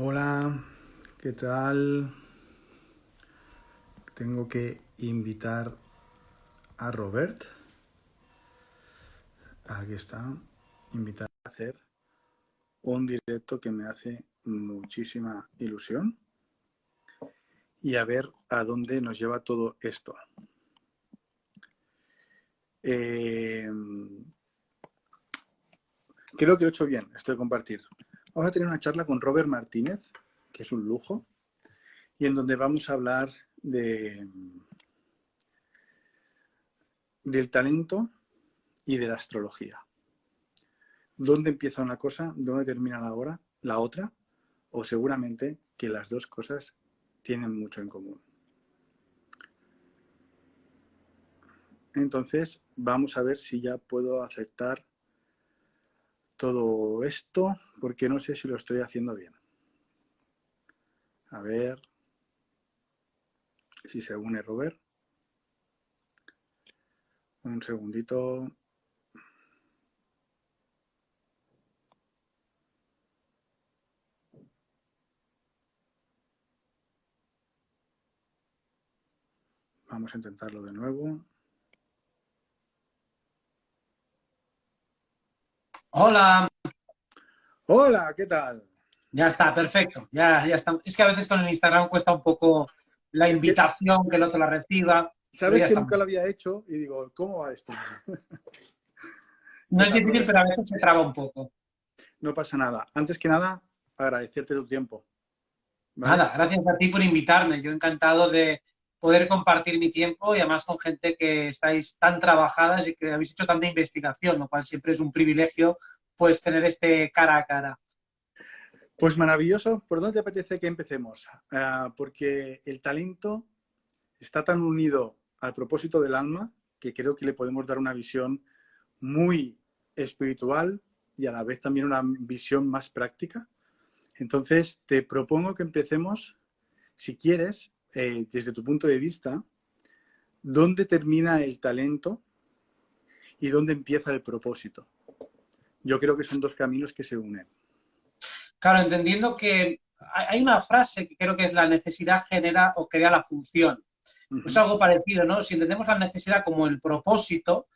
Hola, ¿qué tal? Tengo que invitar a Robert. Aquí está. Invitar a hacer un directo que me hace muchísima ilusión y a ver a dónde nos lleva todo esto. Creo que lo he hecho bien, esto de compartir. Vamos a tener una charla con Robert Martínez, que es un lujo, y en donde vamos a hablar del talento y de la astrología. ¿Dónde empieza una cosa? ¿Dónde termina la otra? O seguramente que las dos cosas tienen mucho en común. Entonces, vamos a ver si ya puedo aceptar todo esto, porque no sé si lo estoy haciendo bien. A ver si se une Robert. Un segundito. Vamos a intentarlo de nuevo. Hola, Hola, ¿qué tal? ya está, perfecto. Ya está. Es que a veces con el Instagram cuesta un poco la Es que, invitación, que el otro la reciba, pero sabes ya que nunca estamos. lo había hecho y digo, ¿cómo va esto? No Pues es difícil, aprovecho. pero a veces se traba un poco. No pasa nada. Antes que nada, agradecerte tu tiempo, ¿vale? Nada, gracias a ti por invitarme. Yo encantado de poder compartir mi tiempo y además con gente que estáis tan trabajadas y que habéis hecho tanta investigación, lo cual siempre es un privilegio, pues tener este cara a cara. Pues maravilloso. ¿Por dónde te apetece que empecemos? Porque el talento está tan unido al propósito del alma que creo que le podemos dar una visión muy espiritual y a la vez también una visión más práctica. Entonces, te propongo que empecemos, si quieres, desde tu punto de vista, dónde termina el talento y dónde empieza el propósito. Yo creo que son dos caminos que se unen. Claro, entendiendo que hay una frase que creo que es la necesidad genera o crea la función. Es Uh-huh. algo parecido, ¿no? Si entendemos la necesidad como el propósito,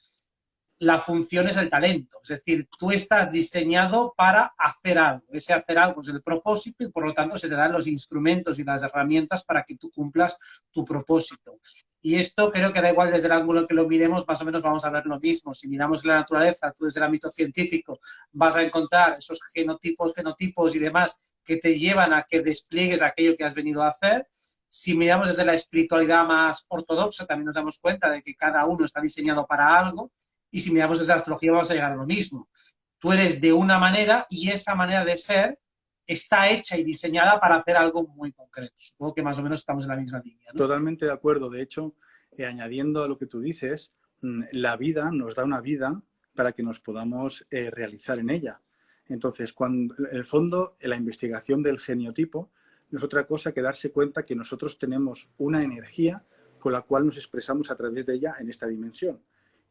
la función es el talento. Es decir, tú estás diseñado para hacer algo. Ese hacer algo es el propósito y por lo tanto se te dan los instrumentos y las herramientas para que tú cumplas tu propósito. Y esto creo que da igual desde el ángulo que lo miremos, más o menos vamos a ver lo mismo. Si miramos la naturaleza, tú desde el ámbito científico vas a encontrar esos genotipos, fenotipos y demás que te llevan a que despliegues aquello que has venido a hacer. Si miramos desde la espiritualidad más ortodoxa, también nos damos cuenta de que cada uno está diseñado para algo. Y si miramos desde la astrología vamos a llegar a lo mismo. Tú eres de una manera y esa manera de ser está hecha y diseñada para hacer algo muy concreto. Supongo que más o menos estamos en la misma línea, ¿no? Totalmente de acuerdo. De hecho, añadiendo a lo que tú dices, la vida nos da una vida para que nos podamos realizar en ella. Entonces, cuando, en el fondo, la investigación del geniotipo no es otra cosa que darse cuenta que nosotros tenemos una energía con la cual nos expresamos a través de ella en esta dimensión.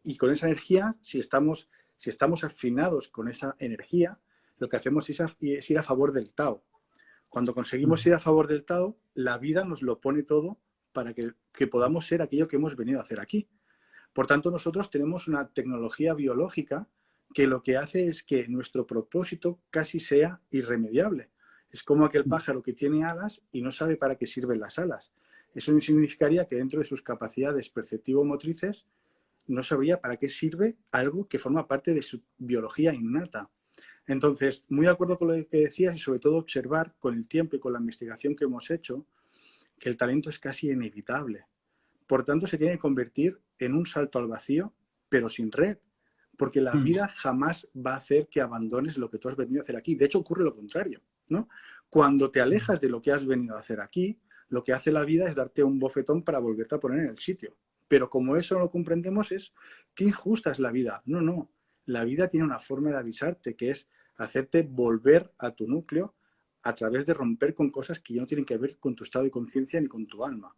Y con esa energía, si estamos afinados con esa energía, lo que hacemos es ir a favor del Tao. Cuando conseguimos ir a favor del Tao, la vida nos lo pone todo para que podamos ser aquello que hemos venido a hacer aquí. Por tanto, nosotros tenemos una tecnología biológica que lo que hace es que nuestro propósito casi sea irremediable. Es como aquel pájaro que tiene alas y no sabe para qué sirven las alas. Eso significaría que dentro de sus capacidades perceptivo-motrices no sabría para qué sirve algo que forma parte de su biología innata. Entonces, muy de acuerdo con lo que decías y sobre todo observar con el tiempo y con la investigación que hemos hecho que el talento es casi inevitable. Por tanto, se tiene que convertir en un salto al vacío, pero sin red, porque la vida jamás va a hacer que abandones lo que tú has venido a hacer aquí. De hecho, ocurre lo contrario, ¿no? Cuando te alejas de lo que has venido a hacer aquí, lo que hace la vida es darte un bofetón para volverte a poner en el sitio. Pero como eso no lo comprendemos es, qué injusta es la vida. No, no. La vida tiene una forma de avisarte, que es hacerte volver a tu núcleo a través de romper con cosas que ya no tienen que ver con tu estado de conciencia ni con tu alma.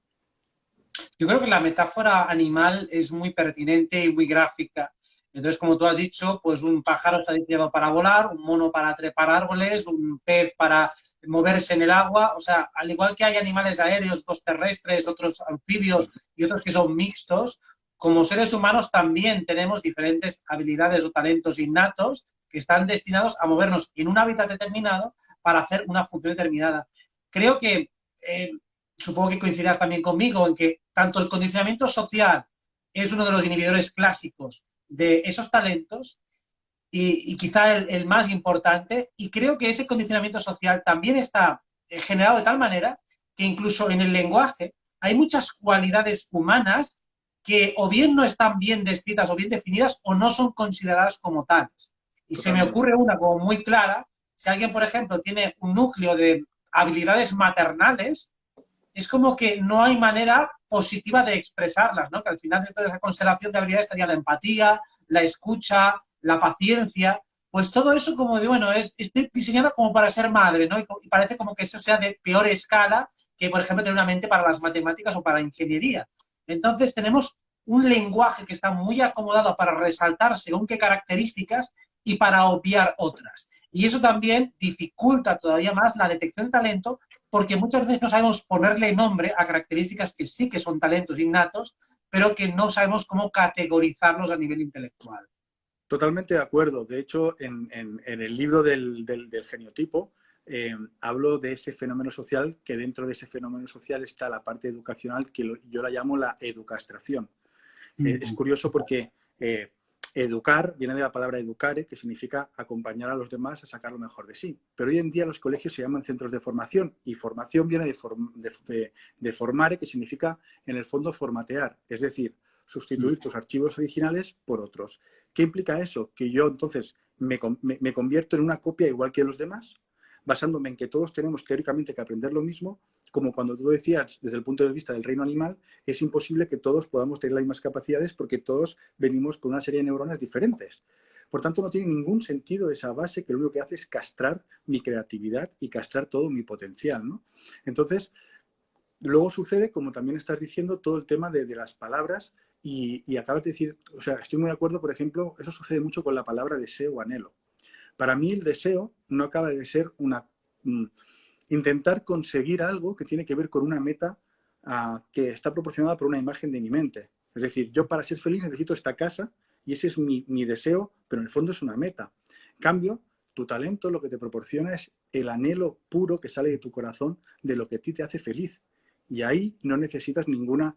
Yo creo que la metáfora animal es muy pertinente y muy gráfica Entonces, como tú has dicho, pues un pájaro está diseñado para volar, un mono para trepar árboles, un pez para moverse en el agua. O sea, al igual que hay animales aéreos, otros terrestres, otros anfibios y otros que son mixtos, como seres humanos también tenemos diferentes habilidades o talentos innatos que están destinados a movernos en un hábitat determinado para hacer una función determinada. Creo que, supongo que coincidirás también conmigo, en que tanto el condicionamiento social es uno de los inhibidores clásicos de esos talentos y quizá el más importante, y creo que ese condicionamiento social también está generado de tal manera que incluso en el lenguaje hay muchas cualidades humanas que o bien no están bien descritas o bien definidas o no son consideradas como tales. Y se me Totalmente. ocurre una como muy clara, si alguien, por ejemplo, tiene un núcleo de habilidades maternales, es como que no hay manera positiva de expresarlas, ¿no? Que al final dentro de esa constelación de habilidades estaría la empatía, la escucha, la paciencia, pues todo eso como de, bueno, estoy diseñada como para ser madre, ¿no? Y parece como que eso sea de peor escala que, por ejemplo, tener una mente para las matemáticas o para la ingeniería. Entonces tenemos un lenguaje que está muy acomodado para resaltar según qué características y para obviar otras. Y eso también dificulta todavía más la detección de talento porque muchas veces no sabemos ponerle nombre a características que sí que son talentos innatos, pero que no sabemos cómo categorizarlos a nivel intelectual. Totalmente de acuerdo. De hecho, en el libro del geniotipo, hablo de ese fenómeno social, que dentro de ese fenómeno social está la parte educacional, que yo la llamo la educastración. Es curioso porque educar viene de la palabra educare, que significa acompañar a los demás a sacar lo mejor de sí. Pero hoy en día los colegios se llaman centros de formación y formación viene de formare, que significa en el fondo formatear, es decir, sustituir tus archivos originales por otros. ¿Qué implica eso? Que yo entonces me convierto en una copia igual que los demás, basándome en que todos tenemos teóricamente que aprender lo mismo, como cuando tú decías desde el punto de vista del reino animal, es imposible que todos podamos tener las mismas capacidades porque todos venimos con una serie de neuronas diferentes. Por tanto, no tiene ningún sentido esa base que lo único que hace es castrar mi creatividad y castrar todo mi potencial, ¿no? Entonces, luego sucede, como también estás diciendo, todo el tema de las palabras y acabas de decir, o sea, estoy muy de acuerdo, por ejemplo, eso sucede mucho con la palabra deseo o anhelo. Para mí el deseo no acaba de ser intentar conseguir algo que tiene que ver con una meta que está proporcionada por una imagen de mi mente. Es decir, yo para ser feliz necesito esta casa y ese es mi deseo, pero en el fondo es una meta. En cambio, tu talento lo que te proporciona es el anhelo puro que sale de tu corazón de lo que a ti te hace feliz. Y ahí no necesitas ninguna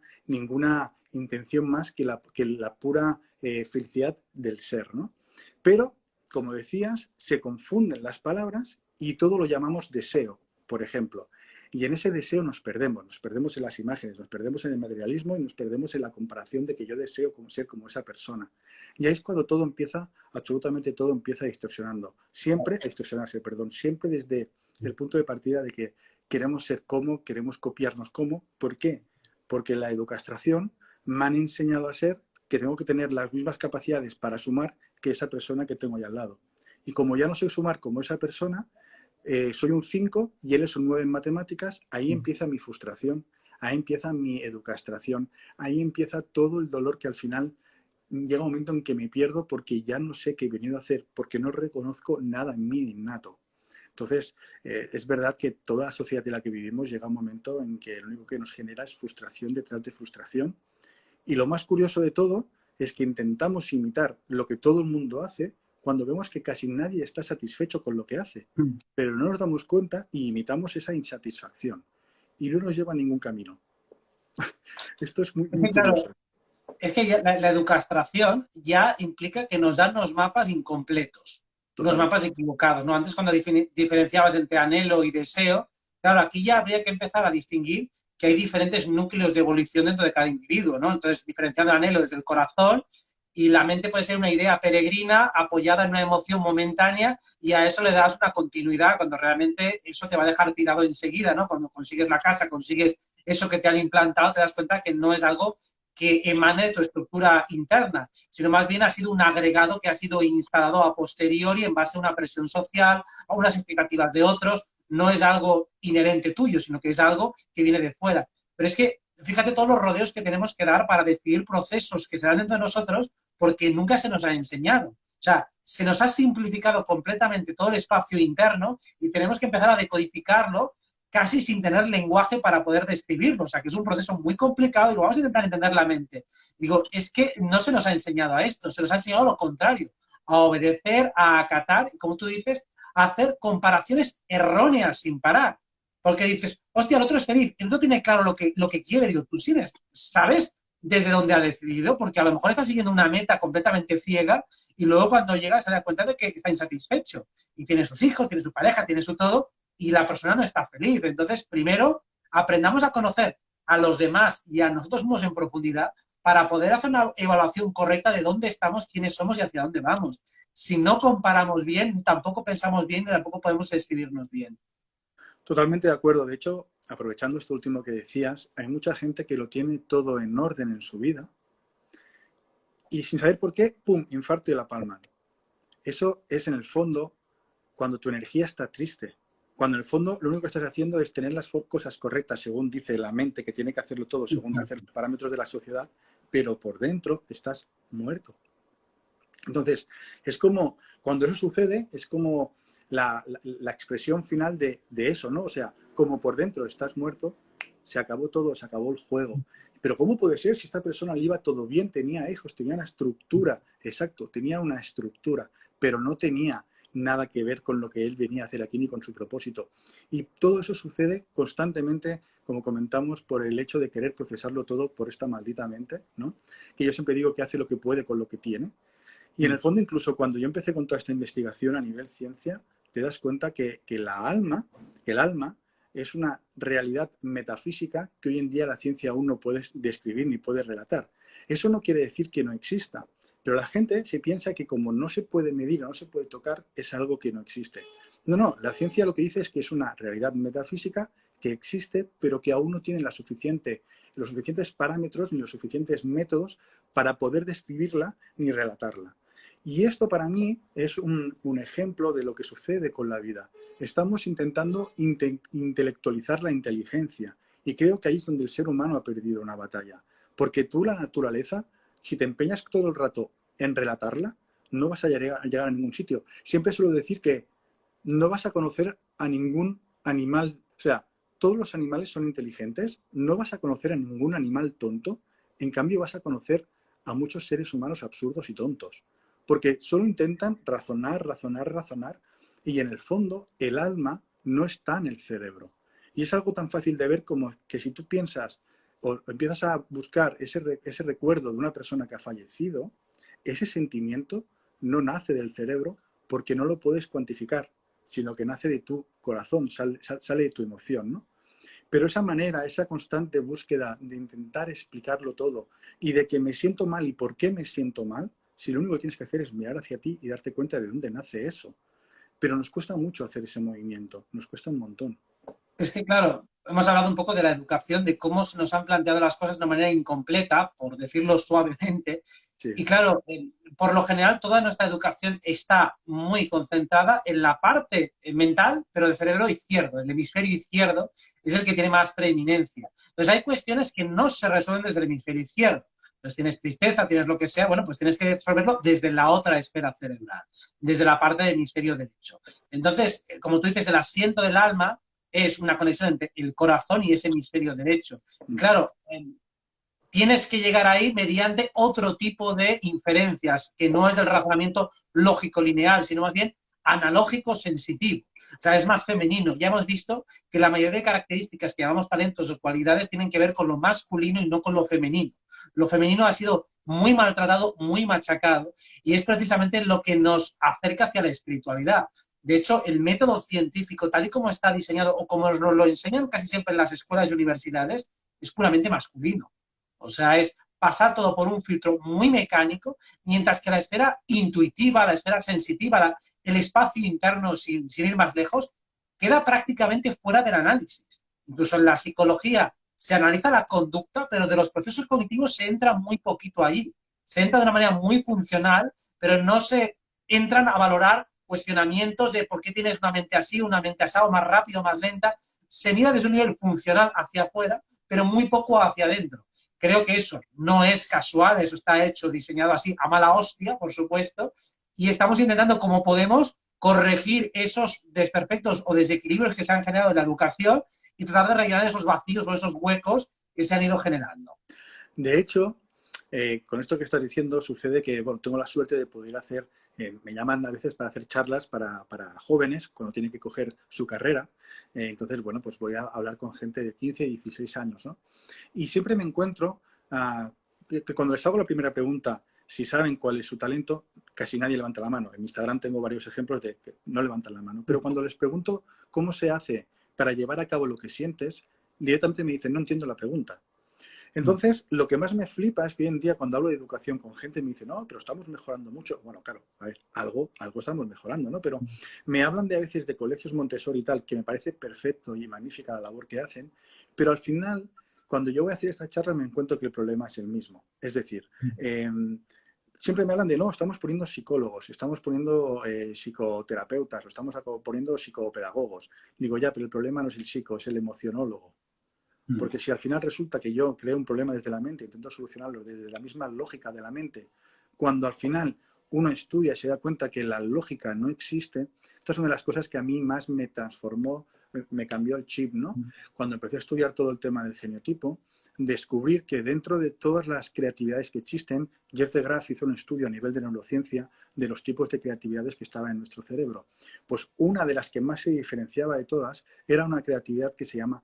intención más que la pura felicidad del ser, ¿no? Pero, como decías, se confunden las palabras y todo lo llamamos deseo, por ejemplo. Y en ese deseo nos perdemos en las imágenes, nos perdemos en el materialismo y nos perdemos en la comparación de que yo deseo ser como esa persona. Y ahí es cuando todo empieza, absolutamente todo empieza distorsionarse, siempre desde el punto de partida de que queremos ser como, queremos copiarnos como. ¿Por qué? Porque la educastración me han enseñado a ser que tengo que tener las mismas capacidades para sumar que esa persona que tengo ahí al lado. Y como ya no sé sumar como esa persona, soy un 5 y él es un 9 en matemáticas, ahí empieza mi frustración, ahí empieza mi educastración, ahí empieza todo el dolor que al final llega un momento en que me pierdo porque ya no sé qué he venido a hacer, porque no reconozco nada en mí innato. Entonces, es verdad que toda la sociedad en la que vivimos llega un momento en que lo único que nos genera es frustración detrás de frustración. Y lo más curioso de todo es que intentamos imitar lo que todo el mundo hace cuando vemos que casi nadie está satisfecho con lo que hace. Pero no nos damos cuenta y imitamos esa insatisfacción. Y no nos lleva a ningún camino. Esto es muy, Es muy que, claro, curioso. es que la educastración ya implica que nos dan los mapas incompletos, los Total. mapas equivocados, ¿no? Antes cuando diferenciabas entre anhelo y deseo, claro, aquí ya habría que empezar a distinguir que hay diferentes núcleos de evolución dentro de cada individuo, ¿no? Entonces, diferenciando el anhelo desde el corazón y la mente puede ser una idea peregrina apoyada en una emoción momentánea y a eso le das una continuidad cuando realmente eso te va a dejar tirado enseguida, ¿no? Cuando consigues la casa, consigues eso que te han implantado, te das cuenta que no es algo que emane de tu estructura interna, sino más bien ha sido un agregado que ha sido instalado a posteriori en base a una presión social, a unas expectativas de otros, no es algo inherente tuyo, sino que es algo que viene de fuera. Pero es que fíjate todos los rodeos que tenemos que dar para decidir procesos que se dan dentro de nosotros, porque nunca se nos ha enseñado. O sea, se nos ha simplificado completamente todo el espacio interno y tenemos que empezar a decodificarlo casi sin tener lenguaje para poder describirlo. O sea, que es un proceso muy complicado y lo vamos a intentar entender la mente. Digo, es que no se nos ha enseñado a esto, se nos ha enseñado lo contrario, a obedecer, a acatar y, como tú dices, a hacer comparaciones erróneas sin parar. Porque dices, hostia, el otro es feliz, el otro tiene claro lo que quiere. Digo, tú sí sabes desde dónde ha decidido, porque a lo mejor está siguiendo una meta completamente ciega y luego cuando llega se da cuenta de que está insatisfecho y tiene sus hijos, tiene su pareja, tiene su todo y la persona no está feliz. Entonces, primero, aprendamos a conocer a los demás y a nosotros mismos en profundidad para poder hacer una evaluación correcta de dónde estamos, quiénes somos y hacia dónde vamos. Si no comparamos bien, tampoco pensamos bien y tampoco podemos describirnos bien. Totalmente de acuerdo. De hecho, aprovechando esto último que decías, hay mucha gente que lo tiene todo en orden en su vida y sin saber por qué, ¡pum!, infarto y la palma. Eso es en el fondo cuando tu energía está triste. Cuando en el fondo lo único que estás haciendo es tener las cosas correctas, según dice la mente, que tiene que hacerlo todo según hacer los parámetros de la sociedad, pero por dentro estás muerto. Entonces, es como, cuando eso sucede, es como la expresión final de eso, ¿no? O sea, como por dentro estás muerto, se acabó todo, se acabó el juego. Pero ¿cómo puede ser si esta persona le iba todo bien? Tenía hijos, tenía una estructura, exacto, tenía una estructura, pero no tenía nada que ver con lo que él venía a hacer aquí ni con su propósito. Y todo eso sucede constantemente, como comentamos, por el hecho de querer procesarlo todo por esta maldita mente, ¿no? Que yo siempre digo que hace lo que puede con lo que tiene. Y en el fondo, incluso cuando yo empecé con toda esta investigación a nivel ciencia, te das cuenta que el alma es una realidad metafísica que hoy en día la ciencia aún no puede describir ni puede relatar. Eso no quiere decir que no exista, pero la gente se piensa que como no se puede medir o no se puede tocar, es algo que no existe. No, la ciencia lo que dice es que es una realidad metafísica que existe, pero que aún no tiene los suficientes parámetros ni los suficientes métodos para poder describirla ni relatarla. Y esto para mí es un ejemplo de lo que sucede con la vida. Estamos intentando intelectualizar la inteligencia y creo que ahí es donde el ser humano ha perdido una batalla. Porque tú, la naturaleza, si te empeñas todo el rato en relatarla, no vas a llegar a ningún sitio. Siempre suelo decir que no vas a conocer a ningún animal. O sea, todos los animales son inteligentes, no vas a conocer a ningún animal tonto, en cambio vas a conocer a muchos seres humanos absurdos y tontos. Porque solo intentan razonar, y en el fondo el alma no está en el cerebro. Y es algo tan fácil de ver como que si tú piensas o empiezas a buscar ese recuerdo de una persona que ha fallecido, ese sentimiento no nace del cerebro porque no lo puedes cuantificar, sino que nace de tu corazón, sale de tu emoción, ¿no? Pero esa manera, esa constante búsqueda de intentar explicarlo todo y de que me siento mal y por qué me siento mal, si lo único que tienes que hacer es mirar hacia ti y darte cuenta de dónde nace eso. Pero nos cuesta mucho hacer ese movimiento, nos cuesta un montón. Es que, claro, hemos hablado un poco de la educación, de cómo se nos han planteado las cosas de una manera incompleta, por decirlo suavemente. Sí. Y claro, por lo general toda nuestra educación está muy concentrada en la parte mental, pero del cerebro izquierdo. El hemisferio izquierdo es el que tiene más preeminencia. Entonces hay cuestiones que no se resuelven desde el hemisferio izquierdo. Entonces tienes tristeza, tienes lo que sea, bueno, pues tienes que resolverlo desde la otra esfera cerebral, desde la parte del hemisferio derecho. Entonces, como tú dices, el asiento del alma es una conexión entre el corazón y ese hemisferio derecho. Claro, tienes que llegar ahí mediante otro tipo de inferencias, que no es el razonamiento lógico lineal, sino más bien analógico sensitivo. O sea, es más femenino. Ya hemos visto que la mayoría de características que llamamos talentos o cualidades tienen que ver con lo masculino y no con lo femenino. Lo femenino ha sido muy maltratado, muy machacado, y es precisamente lo que nos acerca hacia la espiritualidad. De hecho, el método científico, tal y como está diseñado o como nos lo enseñan casi siempre en las escuelas y universidades, es puramente masculino. O sea, es pasar todo por un filtro muy mecánico, mientras que la esfera intuitiva, la esfera sensitiva, el espacio interno, sin ir más lejos, queda prácticamente fuera del análisis. Incluso en la psicología se analiza la conducta, pero de los procesos cognitivos se entra muy poquito allí. Se entra de una manera muy funcional, pero no se entran a valorar cuestionamientos de por qué tienes una mente así, una mente así, o más rápido, más lenta. Se mira desde un nivel funcional hacia afuera, pero muy poco hacia adentro. Creo que eso no es casual, eso está hecho, diseñado así, a mala hostia, por supuesto, y estamos intentando, como podemos, corregir esos desperfectos o desequilibrios que se han generado en la educación y tratar de rellenar esos vacíos o esos huecos que se han ido generando. De hecho, con esto que estás diciendo, sucede que, bueno, tengo la suerte de poder hacer, me llaman a veces para hacer charlas para jóvenes cuando tienen que coger su carrera. Entonces, bueno, pues voy a hablar con gente de 15, 16 años, ¿no? Y siempre me encuentro que cuando les hago la primera pregunta, si saben cuál es su talento, casi nadie levanta la mano. En Instagram tengo varios ejemplos de que no levantan la mano. Pero cuando les pregunto cómo se hace para llevar a cabo lo que sientes, directamente me dicen, no entiendo la pregunta. Entonces, lo que más me flipa es que hoy en día cuando hablo de educación con gente me dice, no, pero estamos mejorando mucho. Bueno, claro, a ver, algo estamos mejorando, ¿no? Pero me hablan de a veces de colegios Montessori y tal, que me parece perfecto y magnífica la labor que hacen, pero al final, cuando yo voy a hacer esta charla me encuentro que el problema es el mismo. Es decir, siempre me hablan de, no, estamos poniendo psicólogos, estamos poniendo psicoterapeutas, o estamos poniendo psicopedagogos. Digo, ya, pero el problema no es el psico, es el emocionólogo. Porque si al final resulta que yo creo un problema desde la mente, intento solucionarlo desde la misma lógica de la mente, cuando al final uno estudia y se da cuenta que la lógica no existe, esta es una de las cosas que a mí más me transformó, me cambió el chip, ¿no? Cuando empecé a estudiar todo el tema del geniotipo, descubrir que dentro de todas las creatividades que existen, Jeff de Graaf hizo un estudio a nivel de neurociencia de los tipos de creatividades que estaban en nuestro cerebro. Pues una de las que más se diferenciaba de todas era una creatividad que se llama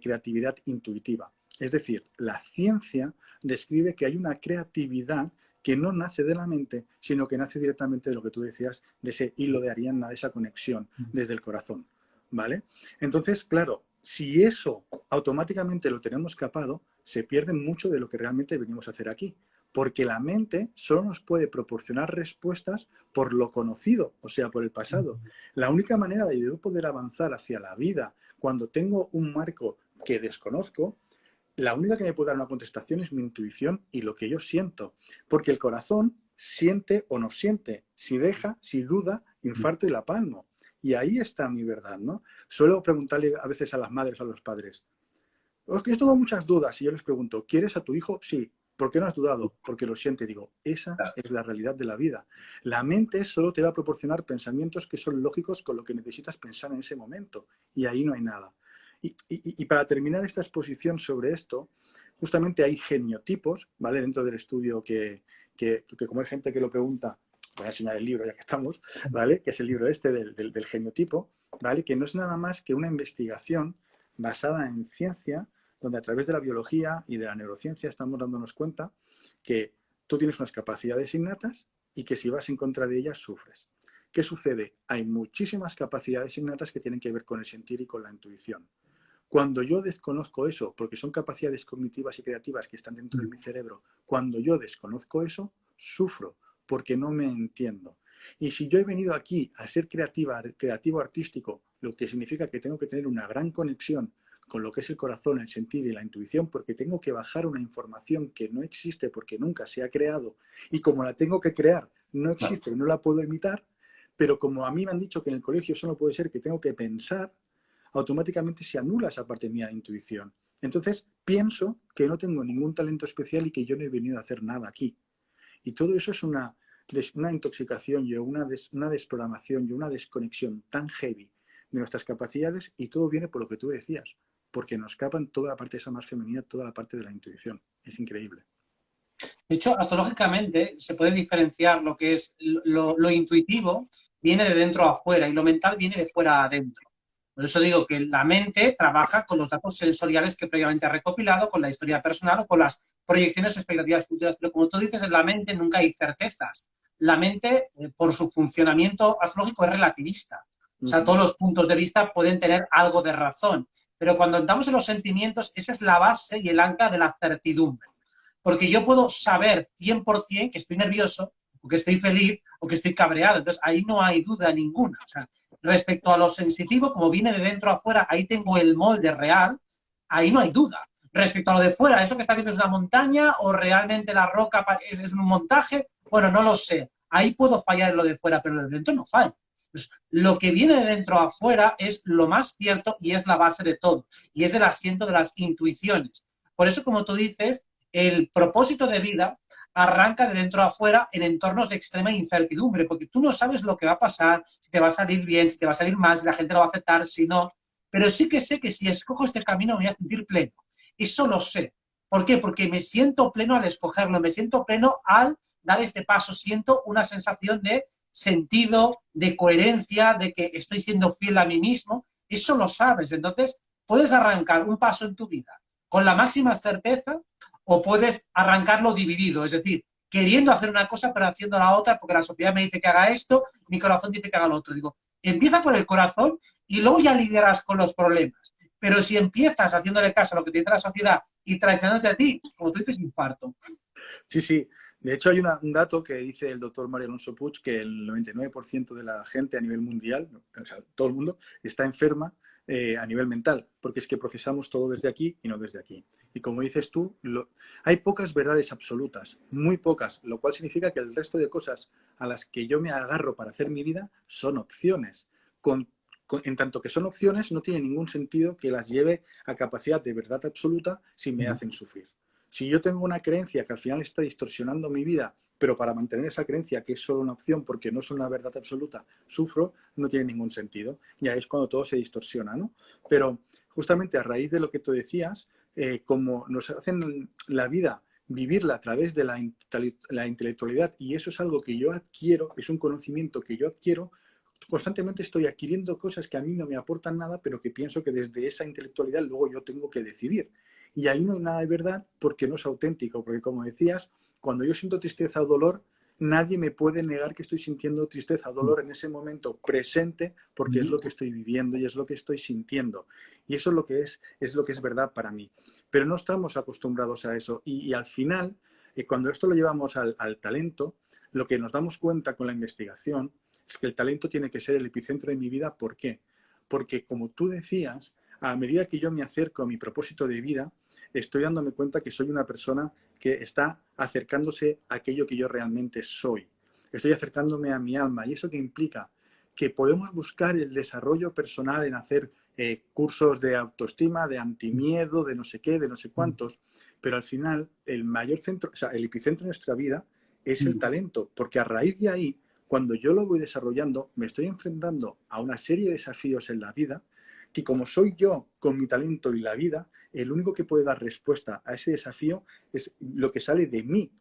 creatividad intuitiva. Es decir, la ciencia describe que hay una creatividad que no nace de la mente, sino que nace directamente de lo que tú decías, de ese hilo de Ariadna, de esa conexión desde el corazón, ¿vale? Entonces, claro, si eso automáticamente lo tenemos capado, se pierde mucho de lo que realmente venimos a hacer aquí. Porque la mente solo nos puede proporcionar respuestas por lo conocido, o sea, por el pasado. La única manera de yo poder avanzar hacia la vida cuando tengo un marco que desconozco, la única que me puede dar una contestación es mi intuición y lo que yo siento. Porque el corazón siente o no siente. Si deja, si duda, infarto y la palmo. Y ahí está mi verdad, ¿no? Suelo preguntarle a veces a las madres o a los padres, es que yo tengo muchas dudas y yo les pregunto, ¿quieres a tu hijo? Sí. ¿Por qué no has dudado? Porque lo siente. Digo, esa es la realidad de la vida. La mente solo te va a proporcionar pensamientos que son lógicos con lo que necesitas pensar en ese momento. Y ahí no hay nada. Y para terminar esta exposición sobre esto, justamente hay geniotipos, ¿vale? Dentro del estudio que como hay gente que lo pregunta, voy a enseñar el libro ya que estamos, ¿vale? Que es el libro este del geniotipo, ¿vale? Que no es nada más que una investigación basada en ciencia, donde a través de la biología y de la neurociencia estamos dándonos cuenta que tú tienes unas capacidades innatas y que si vas en contra de ellas sufres. ¿Qué sucede? Hay muchísimas capacidades innatas que tienen que ver con el sentir y con la intuición. Cuando yo desconozco eso, porque son capacidades cognitivas y creativas que están dentro de mi cerebro, cuando yo desconozco eso, sufro porque no me entiendo. Y si yo he venido aquí a ser creativo artístico, lo que significa que tengo que tener una gran conexión con lo que es el corazón, el sentir y la intuición, porque tengo que bajar una información que no existe porque nunca se ha creado, y como la tengo que crear, no existe, no la puedo imitar, pero como a mí me han dicho que en el colegio solo puede ser que tengo que pensar, automáticamente se anula esa parte mía de intuición. Entonces, pienso que no tengo ningún talento especial y que yo no he venido a hacer nada aquí. Y todo eso es una intoxicación y una desprogramación y una desconexión tan heavy de nuestras capacidades, y todo viene por lo que tú decías, porque nos escapan toda la parte esa más femenina, toda la parte de la intuición. Es increíble. De hecho, astrológicamente se puede diferenciar lo que es lo intuitivo, viene de dentro a afuera, y lo mental viene de fuera a adentro. Por eso digo que la mente trabaja con los datos sensoriales que previamente ha recopilado, con la historia personal o con las proyecciones o expectativas futuras. Pero como tú dices, en la mente nunca hay certezas. La mente, por su funcionamiento astrológico, es relativista. O sea, todos los puntos de vista pueden tener algo de razón. Pero cuando entramos en los sentimientos, esa es la base y el ancla de la certidumbre. Porque yo puedo saber 100% que estoy nervioso, o que estoy feliz, o que estoy cabreado. Entonces, ahí no hay duda ninguna. O sea, respecto a lo sensitivo, como viene de dentro a afuera, ahí tengo el molde real, ahí no hay duda. Respecto a lo de fuera, ¿eso que está viendo es una montaña o realmente la roca es un montaje? Bueno, no lo sé. Ahí puedo fallar en lo de fuera, pero lo de dentro no falla. Pues, lo que viene de dentro a afuera es lo más cierto y es la base de todo. Y es el asiento de las intuiciones. Por eso, como tú dices, el propósito de vida arranca de dentro a afuera en entornos de extrema incertidumbre, porque tú no sabes lo que va a pasar, si te va a salir bien, si te va a salir mal, si la gente lo va a aceptar, si no. Pero sí que sé que si escojo este camino me voy a sentir pleno. Eso lo sé. ¿Por qué? Porque me siento pleno al escogerlo, me siento pleno al dar este paso, siento una sensación de sentido, de coherencia, de que estoy siendo fiel a mí mismo. Eso lo sabes. Entonces, puedes arrancar un paso en tu vida con la máxima certeza o puedes arrancarlo dividido, es decir, queriendo hacer una cosa pero haciendo la otra porque la sociedad me dice que haga esto, mi corazón dice que haga lo otro. Digo, empieza por el corazón y luego ya lidiarás con los problemas. Pero si empiezas haciéndole caso a lo que te dice la sociedad y traicionándote a ti, como tú dices, infarto. Sí, sí. De hecho, hay un dato que dice el doctor Mario Alonso Puig, que el 99% de la gente a nivel mundial, o sea, todo el mundo, está enferma a nivel mental, porque es que procesamos todo desde aquí y no desde aquí. Y como dices tú, hay pocas verdades absolutas, muy pocas, lo cual significa que el resto de cosas a las que yo me agarro para hacer mi vida son opciones. En tanto que son opciones, no tiene ningún sentido que las lleve a capacidad de verdad absoluta si me hacen sufrir. Si yo tengo una creencia que al final está distorsionando mi vida, pero para mantener esa creencia, que es solo una opción porque no es una verdad absoluta, sufro, no tiene ningún sentido. Y ahí es cuando todo se distorsiona, ¿no? Pero justamente a raíz de lo que tú decías, como nos hacen la vida vivirla a través de la intelectualidad, y eso es algo que yo adquiero, es un conocimiento que yo adquiero, constantemente estoy adquiriendo cosas que a mí no me aportan nada, pero que pienso que desde esa intelectualidad luego yo tengo que decidir. Y ahí no hay nada de verdad porque no es auténtico, porque como decías, cuando yo siento tristeza o dolor, nadie me puede negar que estoy sintiendo tristeza o dolor en ese momento presente, porque es lo que estoy viviendo y es lo que estoy sintiendo. Y eso es lo que es verdad para mí. Pero no estamos acostumbrados a eso. Y al final, cuando esto lo llevamos al talento, lo que nos damos cuenta con la investigación es que el talento tiene que ser el epicentro de mi vida. ¿Por qué? Porque, como tú decías, a medida que yo me acerco a mi propósito de vida, estoy dándome cuenta que soy una persona que está acercándose a aquello que yo realmente soy. Estoy acercándome a mi alma. ¿Y eso qué implica? Que podemos buscar el desarrollo personal en hacer cursos de autoestima, de antimiedo, de no sé qué, de no sé cuántos, pero al final el mayor centro, o sea, el epicentro de nuestra vida es el talento, porque a raíz de ahí, cuando yo lo voy desarrollando, me estoy enfrentando a una serie de desafíos en la vida que, como soy yo con mi talento y la vida, el único que puede dar respuesta a ese desafío es lo que sale de mí.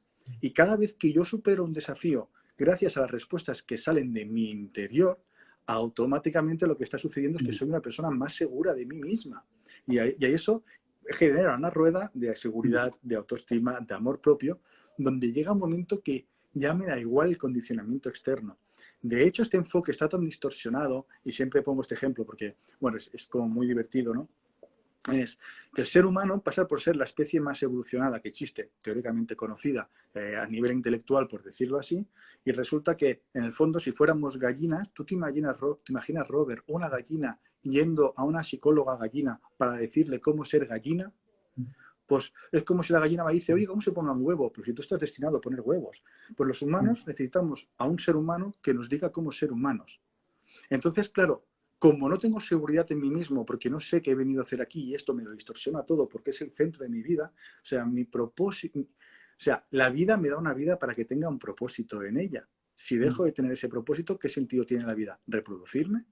Y cada vez que yo supero un desafío gracias a las respuestas que salen de mi interior, automáticamente lo que está sucediendo es que soy una persona más segura de mí misma. Y eso genera una rueda de seguridad, de autoestima, de amor propio, donde llega un momento que ya me da igual el condicionamiento externo. De hecho, este enfoque está tan distorsionado, y siempre pongo este ejemplo porque, bueno, es como muy divertido, ¿no? Es que el ser humano pasa por ser la especie más evolucionada que existe, teóricamente conocida a nivel intelectual, por decirlo así, y resulta que, en el fondo, si fuéramos gallinas, ¿tú te imaginas, Robert, una gallina yendo a una psicóloga gallina para decirle cómo ser gallina? Pues es como si la gallina me dice, oye, ¿cómo se pone un huevo? Pues si tú estás destinado a poner huevos. Pues los humanos necesitamos a un ser humano que nos diga cómo ser humanos. Entonces, claro, como no tengo seguridad en mí mismo, porque no sé qué he venido a hacer aquí y esto me lo distorsiona todo porque es el centro de mi vida, o sea, mi propósito, o sea, la vida me da una vida para que tenga un propósito en ella. Si dejo de tener ese propósito, ¿qué sentido tiene la vida? ¿Reproducirme?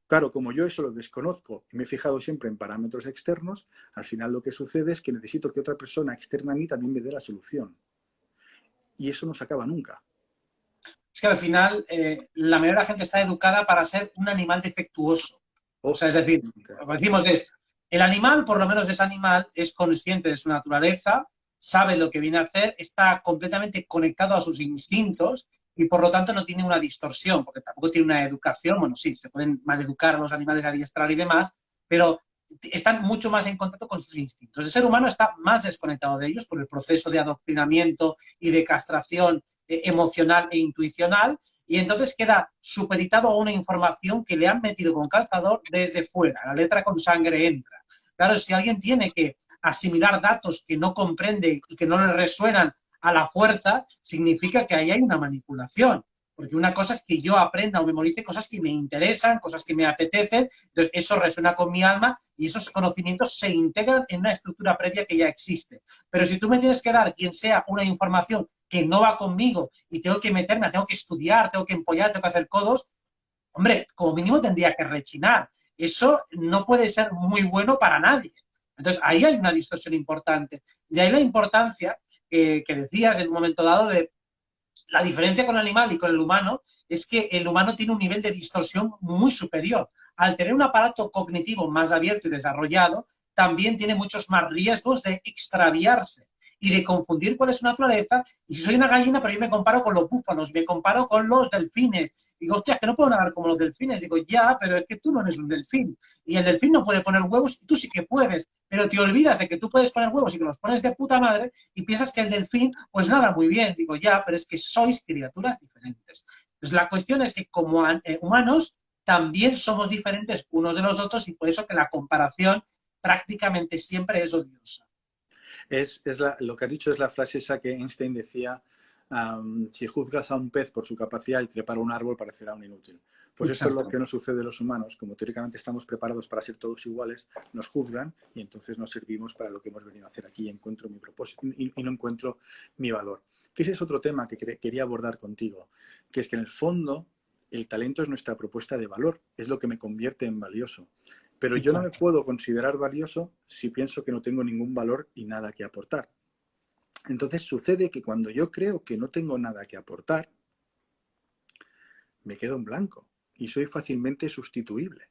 Claro, como yo eso lo desconozco y me he fijado siempre en parámetros externos, al final lo que sucede es que necesito que otra persona externa a mí también me dé la solución. Y eso no se acaba nunca. Es que al final la mayoría de la gente está educada para ser un animal defectuoso. O sea, es decir, lo que decimos es, el animal, por lo menos ese animal, es consciente de su naturaleza, sabe lo que viene a hacer, está completamente conectado a sus instintos y por lo tanto no tiene una distorsión, porque tampoco tiene una educación. Bueno, sí, se pueden maleducar a los animales, adiestrar y demás, pero están mucho más en contacto con sus instintos. El ser humano está más desconectado de ellos por el proceso de adoctrinamiento y de castración emocional e intuicional, y entonces queda supeditado a una información que le han metido con calzador desde fuera. La letra con sangre entra. Claro, si alguien tiene que asimilar datos que no comprende y que no le resuenan a la fuerza, significa que ahí hay una manipulación. Porque una cosa es que yo aprenda o memorice cosas que me interesan, cosas que me apetecen, entonces eso resuena con mi alma y esos conocimientos se integran en una estructura previa que ya existe. Pero si tú me tienes que dar, quien sea, una información que no va conmigo y tengo que meterme, tengo que estudiar, tengo que empollar, tengo que hacer codos, hombre, como mínimo tendría que rechinar. Eso no puede ser muy bueno para nadie. Entonces, ahí hay una distorsión importante. De ahí la importancia que decías en un momento dado de la diferencia con el animal y con el humano es que el humano tiene un nivel de distorsión muy superior. Al tener un aparato cognitivo más abierto y desarrollado, también tiene muchos más riesgos de extraviarse y de confundir cuál es su naturaleza. Y si soy una gallina, pero yo me comparo con los búfalos, me comparo con los delfines. Digo, hostia, es que no puedo nadar como los delfines. Digo, ya, pero es que tú no eres un delfín. Y el delfín no puede poner huevos y tú sí que puedes. Pero te olvidas de que tú puedes poner huevos y que los pones de puta madre y piensas que el delfín, pues nada, muy bien. Digo, ya, pero es que sois criaturas diferentes. Entonces, la cuestión es que como humanos también somos diferentes unos de los otros y por eso que la comparación prácticamente siempre es odiosa. Lo que has dicho es la frase esa que Einstein decía, si juzgas a un pez por su capacidad de trepar un árbol, parecerá un inútil. Pues esto es lo Exacto. que nos sucede a los humanos. Como teóricamente estamos preparados para ser todos iguales, nos juzgan y entonces nos servimos para lo que hemos venido a hacer aquí y encuentro mi propósito y no encuentro mi valor. Que ese es otro tema que quería abordar contigo, que es que en el fondo el talento es nuestra propuesta de valor, es lo que me convierte en valioso. Pero yo no me Exacto. puedo considerar valioso si pienso que no tengo ningún valor y nada que aportar. Entonces sucede que cuando yo creo que no tengo nada que aportar, me quedo en blanco y soy fácilmente sustituible.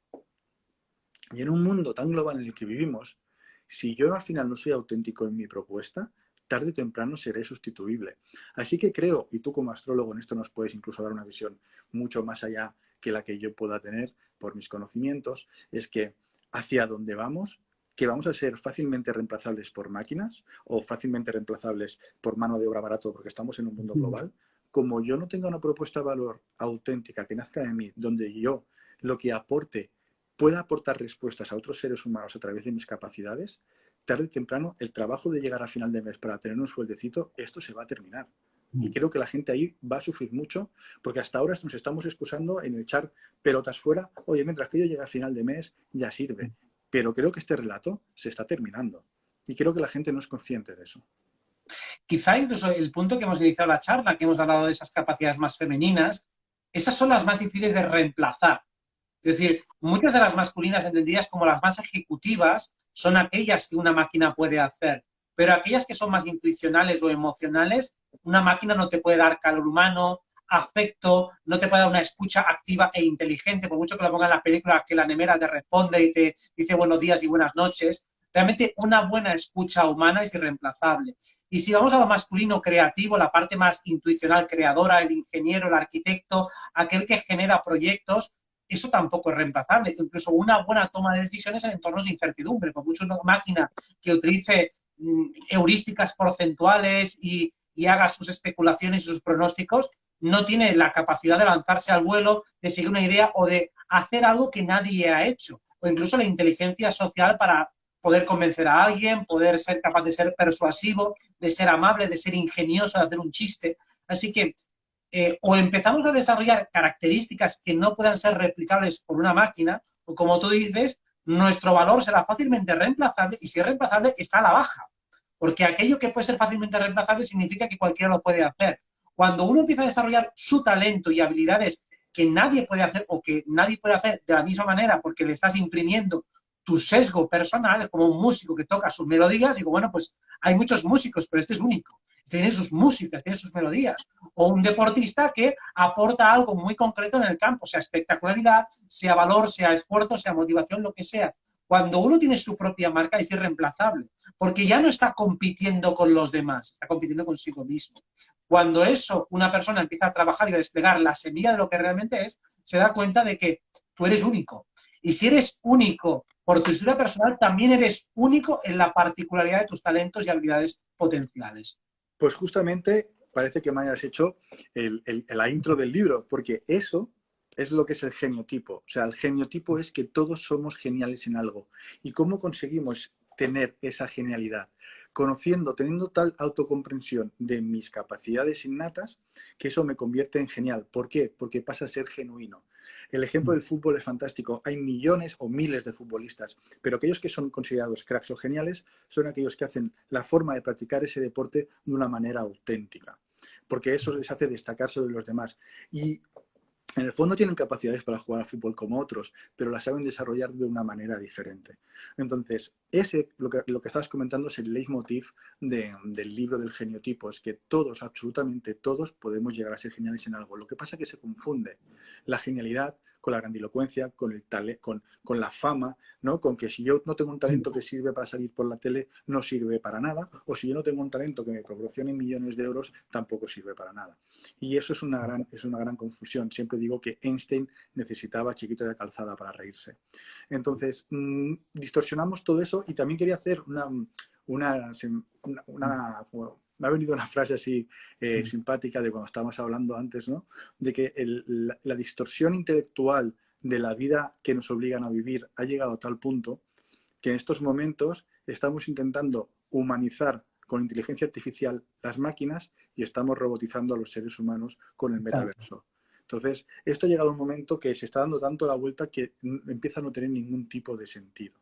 Y en un mundo tan global en el que vivimos, si yo al final no soy auténtico en mi propuesta, tarde o temprano seré sustituible. Así que creo, y tú como astrólogo en esto nos puedes incluso dar una visión mucho más allá que la que yo pueda tener por mis conocimientos, es que hacia dónde vamos, que vamos a ser fácilmente reemplazables por máquinas o fácilmente reemplazables por mano de obra barato porque estamos en un mundo global. Como yo no tenga una propuesta de valor auténtica que nazca de mí, donde yo lo que aporte pueda aportar respuestas a otros seres humanos a través de mis capacidades, tarde o temprano el trabajo de llegar a final de mes para tener un sueldecito, esto se va a terminar. Y creo que la gente ahí va a sufrir mucho porque hasta ahora nos estamos excusando en echar pelotas fuera. Oye, mientras que yo llegue a final de mes, ya sirve. Pero creo que este relato se está terminando. Y creo que la gente no es consciente de eso. Quizá incluso el punto que hemos iniciado la charla, que hemos hablado de esas capacidades más femeninas, esas son las más difíciles de reemplazar. Es decir, muchas de las masculinas entendidas como las más ejecutivas son aquellas que una máquina puede hacer, pero aquellas que son más intuicionales o emocionales, una máquina no te puede dar calor humano, afecto, no te puede dar una escucha activa e inteligente, por mucho que lo pongan en las películas que la nemera te responde y te dice buenos días y buenas noches. Realmente una buena escucha humana es irreemplazable. Y si vamos a lo masculino creativo, la parte más intuicional creadora, el ingeniero, el arquitecto, aquel que genera proyectos, eso tampoco es reemplazable. Incluso una buena toma de decisiones en entornos de incertidumbre. Por mucho una máquina que utilice heurísticas porcentuales y haga sus especulaciones y sus pronósticos, no tiene la capacidad de lanzarse al vuelo, de seguir una idea o de hacer algo que nadie ha hecho. O incluso la inteligencia social para poder convencer a alguien, poder ser capaz de ser persuasivo, de ser amable, de ser ingenioso, de hacer un chiste. Así que o empezamos a desarrollar características que no puedan ser replicables por una máquina, o como tú dices, nuestro valor será fácilmente reemplazable y si es reemplazable está a la baja. Porque aquello que puede ser fácilmente reemplazable significa que cualquiera lo puede hacer. Cuando uno empieza a desarrollar su talento y habilidades que nadie puede hacer o que nadie puede hacer de la misma manera porque le estás imprimiendo tu sesgo personal, es como un músico que toca sus melodías, digo, bueno, pues hay muchos músicos, pero este es único. Este tiene sus músicas, tiene sus melodías. O un deportista que aporta algo muy concreto en el campo, sea espectacularidad, sea valor, sea esfuerzo, sea motivación, lo que sea. Cuando uno tiene su propia marca es irreemplazable, porque ya no está compitiendo con los demás, está compitiendo consigo mismo. Cuando eso, una persona empieza a trabajar y a desplegar la semilla de lo que realmente es, se da cuenta de que tú eres único. Y si eres único por tu historia personal, también eres único en la particularidad de tus talentos y habilidades potenciales. Pues justamente parece que me hayas hecho la intro del libro, porque eso es lo que es el geniotipo. O sea, el geniotipo es que todos somos geniales en algo. ¿Y cómo conseguimos tener esa genialidad? conociendo, teniendo tal autocomprensión de mis capacidades innatas, que eso me convierte en genial. ¿Por qué? Porque pasa a ser genuino. El ejemplo del fútbol es fantástico. Hay millones o miles de futbolistas, pero aquellos que son considerados cracks o geniales son aquellos que hacen la forma de practicar ese deporte de una manera auténtica, porque eso les hace destacar sobre los demás. Y en el fondo tienen capacidades para jugar al fútbol como otros, pero las saben desarrollar de una manera diferente. Entonces, lo que estabas comentando es el leitmotiv del libro del geniotipo, es que todos, absolutamente todos, podemos llegar a ser geniales en algo. Lo que pasa es que se confunde la genialidad con la grandilocuencia, con la fama, ¿no? Con que si yo no tengo un talento que sirve para salir por la tele, no sirve para nada, o si yo no tengo un talento que me proporcione millones de euros, tampoco sirve para nada. Y eso es una gran confusión. Siempre digo que Einstein necesitaba chiquito de calzada para reírse. Entonces, distorsionamos todo eso y también quería hacer me ha venido una frase así simpática de cuando estábamos hablando antes, ¿no? De que la distorsión intelectual de la vida que nos obligan a vivir ha llegado a tal punto que en estos momentos estamos intentando humanizar con inteligencia artificial las máquinas y estamos robotizando a los seres humanos con el metaverso. Entonces, esto ha llegado a un momento que se está dando tanto la vuelta que empieza a no tener ningún tipo de sentido.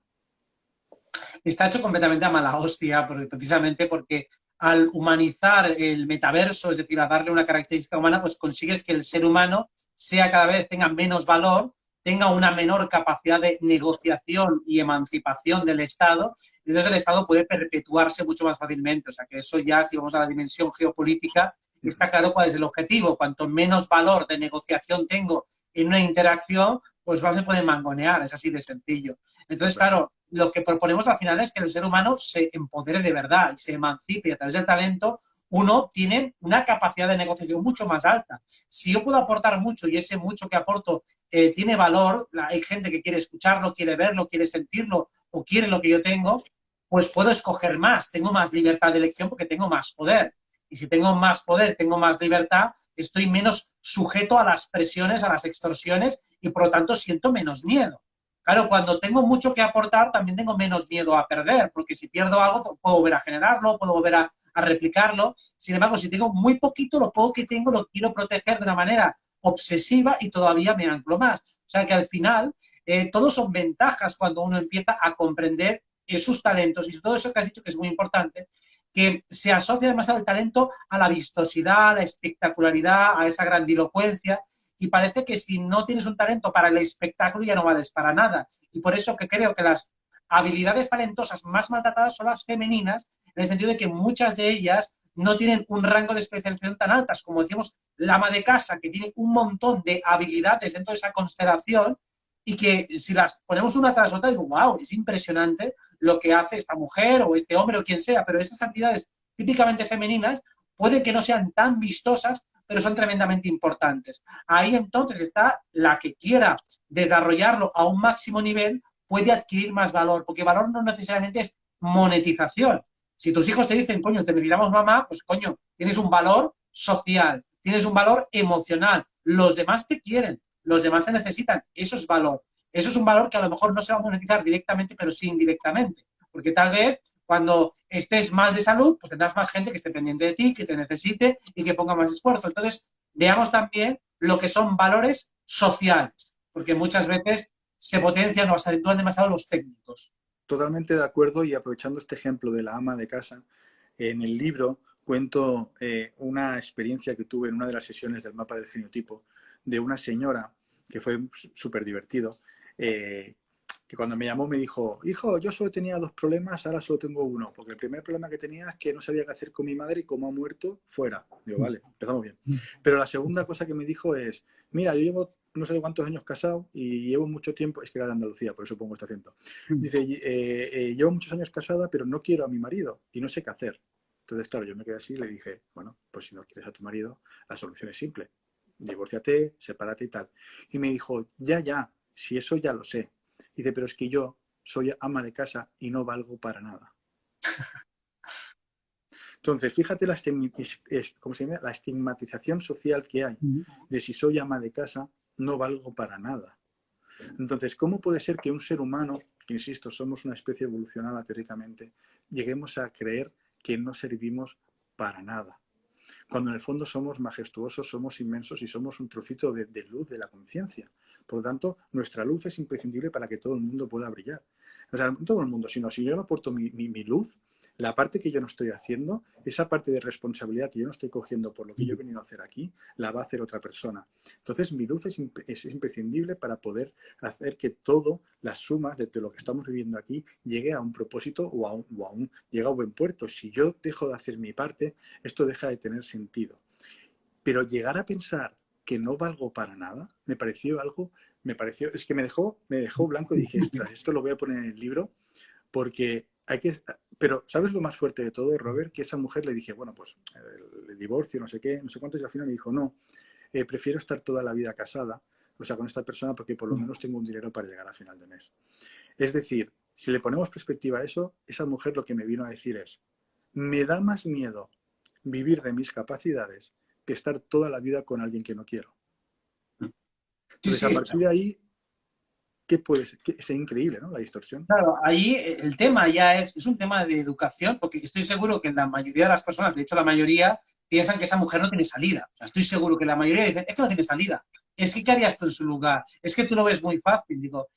Está hecho completamente a mala hostia, precisamente porque al humanizar el metaverso, es decir, a darle una característica humana, pues consigues que el ser humano sea cada vez, tenga menos valor, tenga una menor capacidad de negociación y emancipación del Estado, y entonces el Estado puede perpetuarse mucho más fácilmente. O sea que eso ya, si vamos a la dimensión geopolítica, está claro cuál es el objetivo. Cuanto menos valor de negociación tengo en una interacción, pues más me pueden mangonear, es así de sencillo. Entonces, claro, lo que proponemos al final es que el ser humano se empodere de verdad y se emancipe, y a través del talento uno tiene una capacidad de negociación mucho más alta. Si yo puedo aportar mucho y ese mucho que aporto tiene valor, hay gente que quiere escucharlo, quiere verlo, quiere sentirlo o quiere lo que yo tengo, pues puedo escoger más, tengo más libertad de elección porque tengo más poder. Y si tengo más poder, tengo más libertad, estoy menos sujeto a las presiones, a las extorsiones y por lo tanto siento menos miedo. Claro, cuando tengo mucho que aportar, también tengo menos miedo a perder, porque si pierdo algo, puedo volver a generarlo, puedo volver a replicarlo. Sin embargo, si tengo muy poquito, lo poco que tengo lo quiero proteger de una manera obsesiva y todavía me anclo más. O sea que al final, todos son ventajas cuando uno empieza a comprender sus talentos y todo eso que has dicho que es muy importante, que se asocia demasiado el talento a la vistosidad, a la espectacularidad, a esa grandilocuencia, y parece que si no tienes un talento para el espectáculo ya no vales para nada. Y por eso que creo que las habilidades talentosas más maltratadas son las femeninas, en el sentido de que muchas de ellas no tienen un rango de especialización tan altas, como decíamos, la ama de casa, que tiene un montón de habilidades dentro de esa constelación, y que si las ponemos una tras otra, digo, wow, es impresionante lo que hace esta mujer o este hombre o quien sea, pero esas habilidades típicamente femeninas puede que no sean tan vistosas, pero son tremendamente importantes. Ahí entonces está la que quiera desarrollarlo a un máximo nivel, puede adquirir más valor, porque valor no necesariamente es monetización. Si tus hijos te dicen, coño, te necesitamos mamá, pues coño, tienes un valor social, tienes un valor emocional, los demás te quieren, los demás te necesitan, eso es valor. Eso es un valor que a lo mejor no se va a monetizar directamente, pero sí indirectamente, porque tal vez cuando estés mal de salud, pues tendrás más gente que esté pendiente de ti, que te necesite y que ponga más esfuerzo. Entonces, veamos también lo que son valores sociales, porque muchas veces se potencian o se acentúan demasiado los técnicos. Totalmente de acuerdo, y aprovechando este ejemplo de la ama de casa, en el libro cuento una experiencia que tuve en una de las sesiones del mapa del geniotipo de una señora que fue súper divertido, que cuando me llamó me dijo, hijo, yo solo tenía 2 problemas, ahora solo tengo 1, porque el primer problema que tenía es que no sabía qué hacer con mi madre y como ha muerto, fuera. Digo, vale, empezamos bien. Pero la segunda cosa que me dijo es, mira, yo llevo no sé cuántos años casado y llevo mucho tiempo, es que era de Andalucía, por eso pongo este acento. Dice, llevo muchos años casada, pero no quiero a mi marido y no sé qué hacer. Entonces, claro, yo me quedé así y le dije, bueno, pues si no quieres a tu marido, la solución es simple. Divórciate, sepárate y tal. Y me dijo, ya, si eso ya lo sé. Dice, pero es que yo soy ama de casa y no valgo para nada. Entonces, fíjate la estigmatización social que hay de si soy ama de casa, no valgo para nada. Entonces, ¿cómo puede ser que un ser humano, que insisto, somos una especie evolucionada teóricamente, lleguemos a creer que no servimos para nada. Cuando en el fondo somos majestuosos, somos inmensos y somos un trocito de luz de la conciencia. Por lo tanto, nuestra luz es imprescindible para que todo el mundo pueda brillar. O sea, no todo el mundo, sino si yo no aporto mi luz, la parte que yo no estoy haciendo, esa parte de responsabilidad que yo no estoy cogiendo por lo que yo he venido a hacer aquí, la va a hacer otra persona. Entonces, mi luz es imprescindible para poder hacer que todo, las sumas de lo que estamos viviendo aquí, llegue a un propósito llegue a un buen puerto. Si yo dejo de hacer mi parte, esto deja de tener sentido. Pero llegar a pensar que no valgo para nada, es que me dejó blanco y dije, ostras, esto lo voy a poner en el libro porque hay que... Pero, ¿sabes lo más fuerte de todo, Robert? Que esa mujer le dije, bueno, pues el divorcio, no sé qué, no sé cuántos, y al final me dijo, no, prefiero estar toda la vida casada, o sea, con esta persona, porque por lo menos tengo un dinero para llegar a final de mes. Es decir, si le ponemos perspectiva a eso, esa mujer lo que me vino a decir es, me da más miedo vivir de mis capacidades que estar toda la vida con alguien que no quiero. Entonces, Sí, a sí. partir de ahí, ¿qué puede ser? Es increíble, ¿no? La distorsión. Claro, ahí el tema ya es un tema de educación, porque estoy seguro que la mayoría de las personas, de hecho la mayoría, piensan que esa mujer no tiene salida. O sea, estoy seguro que la mayoría dicen, es que no tiene salida. Es que, ¿qué harías tú en su lugar? Es que tú lo ves muy fácil. Digo,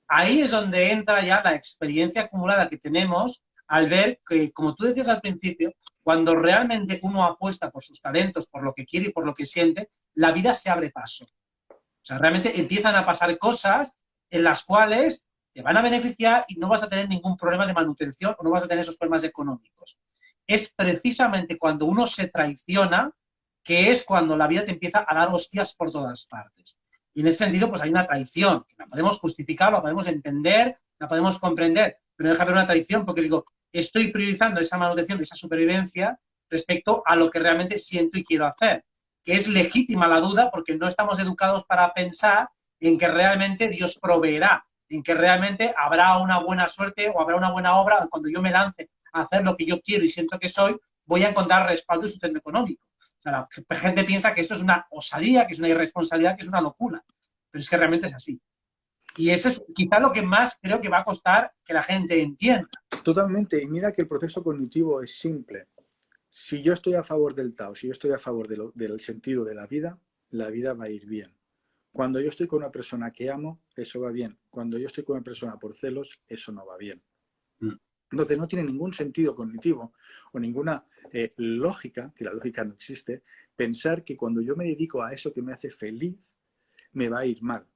ahí es donde entra ya la experiencia acumulada que tenemos al ver que, como tú decías al principio, cuando realmente uno apuesta por sus talentos, por lo que quiere y por lo que siente, la vida se abre paso. O sea, realmente empiezan a pasar cosas en las cuales te van a beneficiar y no vas a tener ningún problema de manutención o no vas a tener esos problemas económicos. Es precisamente cuando uno se traiciona que es cuando la vida te empieza a dar hostias por todas partes. Y en ese sentido, pues hay una traición, que la podemos justificar, la podemos entender, la podemos comprender, pero deja de haber una traición porque digo, estoy priorizando esa manutención, esa supervivencia respecto a lo que realmente siento y quiero hacer. Que es legítima la duda porque no estamos educados para pensar en que realmente Dios proveerá, en que realmente habrá una buena suerte o habrá una buena obra cuando yo me lance a hacer lo que yo quiero y siento que soy, voy a encontrar respaldo y sustento económico. O sea, la gente piensa que esto es una osadía, que es una irresponsabilidad, que es una locura. Pero es que realmente es así. Y eso es quizá lo que más creo que va a costar que la gente entienda. Totalmente. Y mira que el proceso cognitivo es simple. Si yo estoy a favor del Tao, si yo estoy a favor del sentido de la vida va a ir bien. Cuando yo estoy con una persona que amo, eso va bien. Cuando yo estoy con una persona por celos, eso no va bien. Entonces no tiene ningún sentido cognitivo o ninguna lógica, que la lógica no existe, pensar que cuando yo me dedico a eso que me hace feliz, me va a ir mal.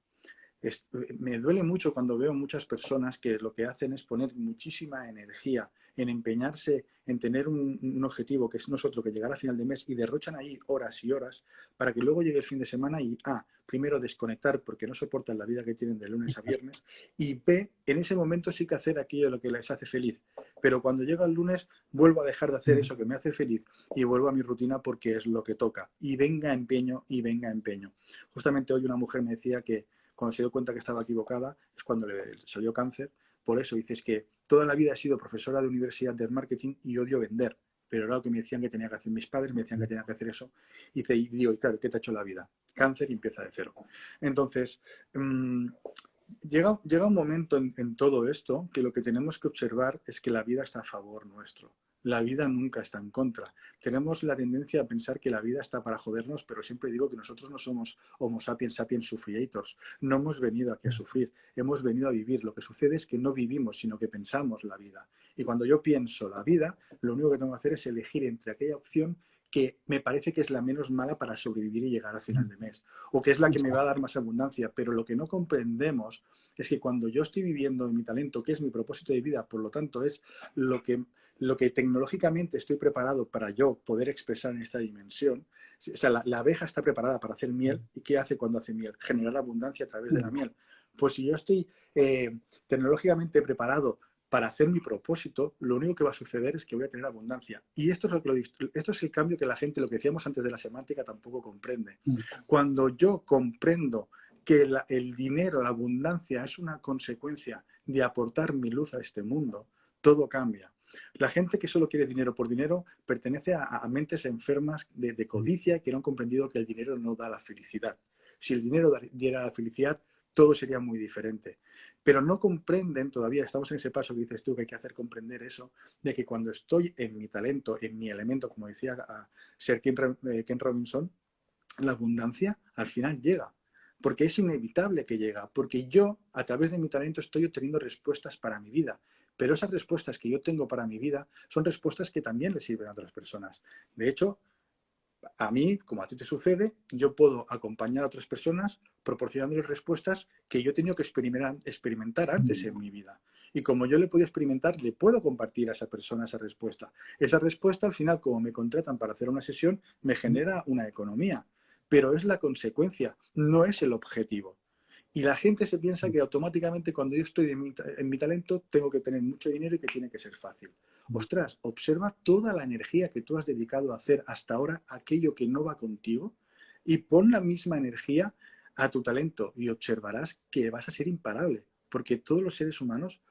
Me duele mucho cuando veo muchas personas que lo que hacen es poner muchísima energía en empeñarse en tener un objetivo que es nosotros que llegar a final de mes y derrochan ahí horas y horas para que luego llegue el fin de semana y primero desconectar porque no soportan la vida que tienen de lunes a viernes y B, en ese momento sí que hacer aquello lo que les hace feliz, pero cuando llega el lunes vuelvo a dejar de hacer eso que me hace feliz y vuelvo a mi rutina porque es lo que toca y venga empeño y venga empeño. Justamente hoy una mujer me decía que cuando se dio cuenta que estaba equivocada, es cuando le salió cáncer. Por eso dices que toda la vida he sido profesora de universidad de marketing y odio vender. Pero era lo que me decían que tenía que hacer mis padres, me decían que tenía que hacer eso. Y digo, y claro, ¿qué te ha hecho la vida? Cáncer y empieza de cero. Entonces, llega un momento en todo esto que lo que tenemos que observar es que la vida está a favor nuestro. La vida nunca está en contra. Tenemos la tendencia a pensar que la vida está para jodernos, pero siempre digo que nosotros no somos Homo sapiens sapiens sufriators. No hemos venido aquí a sufrir, hemos venido a vivir. Lo que sucede es que no vivimos, sino que pensamos la vida. Y cuando yo pienso la vida, lo único que tengo que hacer es elegir entre aquella opción que me parece que es la menos mala para sobrevivir y llegar a final de mes, o que es la que me va a dar más abundancia. Pero lo que no comprendemos es que cuando yo estoy viviendo mi talento, que es mi propósito de vida, por lo tanto es lo que tecnológicamente estoy preparado para yo poder expresar en esta dimensión. O sea, la abeja está preparada para hacer miel. ¿Y qué hace cuando hace miel? Generar abundancia a través de la miel. Pues si yo estoy tecnológicamente preparado para hacer mi propósito, lo único que va a suceder es que voy a tener abundancia. Y esto es el cambio que la gente, lo que decíamos antes de la semántica, tampoco comprende. Cuando yo comprendo que el dinero, la abundancia, es una consecuencia de aportar mi luz a este mundo, todo cambia. La gente que solo quiere dinero por dinero pertenece a mentes enfermas de codicia que no han comprendido que el dinero no da la felicidad. Si el dinero diera la felicidad, todo sería muy diferente. Pero no comprenden todavía, estamos en ese paso que dices tú, que hay que hacer comprender eso, de que cuando estoy en mi talento, en mi elemento, como decía Sir Ken Robinson, la abundancia al final llega. Porque es inevitable que llega. Porque yo, a través de mi talento, estoy obteniendo respuestas para mi vida. Pero esas respuestas que yo tengo para mi vida son respuestas que también le sirven a otras personas. De hecho, a mí, como a ti te sucede, yo puedo acompañar a otras personas proporcionándoles respuestas que yo he tenido que experimentar antes en mi vida. Y como yo le he podido experimentar, le puedo compartir a esa persona esa respuesta. Esa respuesta, al final, como me contratan para hacer una sesión, me genera una economía. Pero es la consecuencia, no es el objetivo. Y la gente se piensa que automáticamente cuando yo estoy en mi talento tengo que tener mucho dinero y que tiene que ser fácil. Ostras, observa toda la energía que tú has dedicado a hacer hasta ahora aquello que no va contigo y pon la misma energía a tu talento y observarás que vas a ser imparable. Porque todos los seres humanos,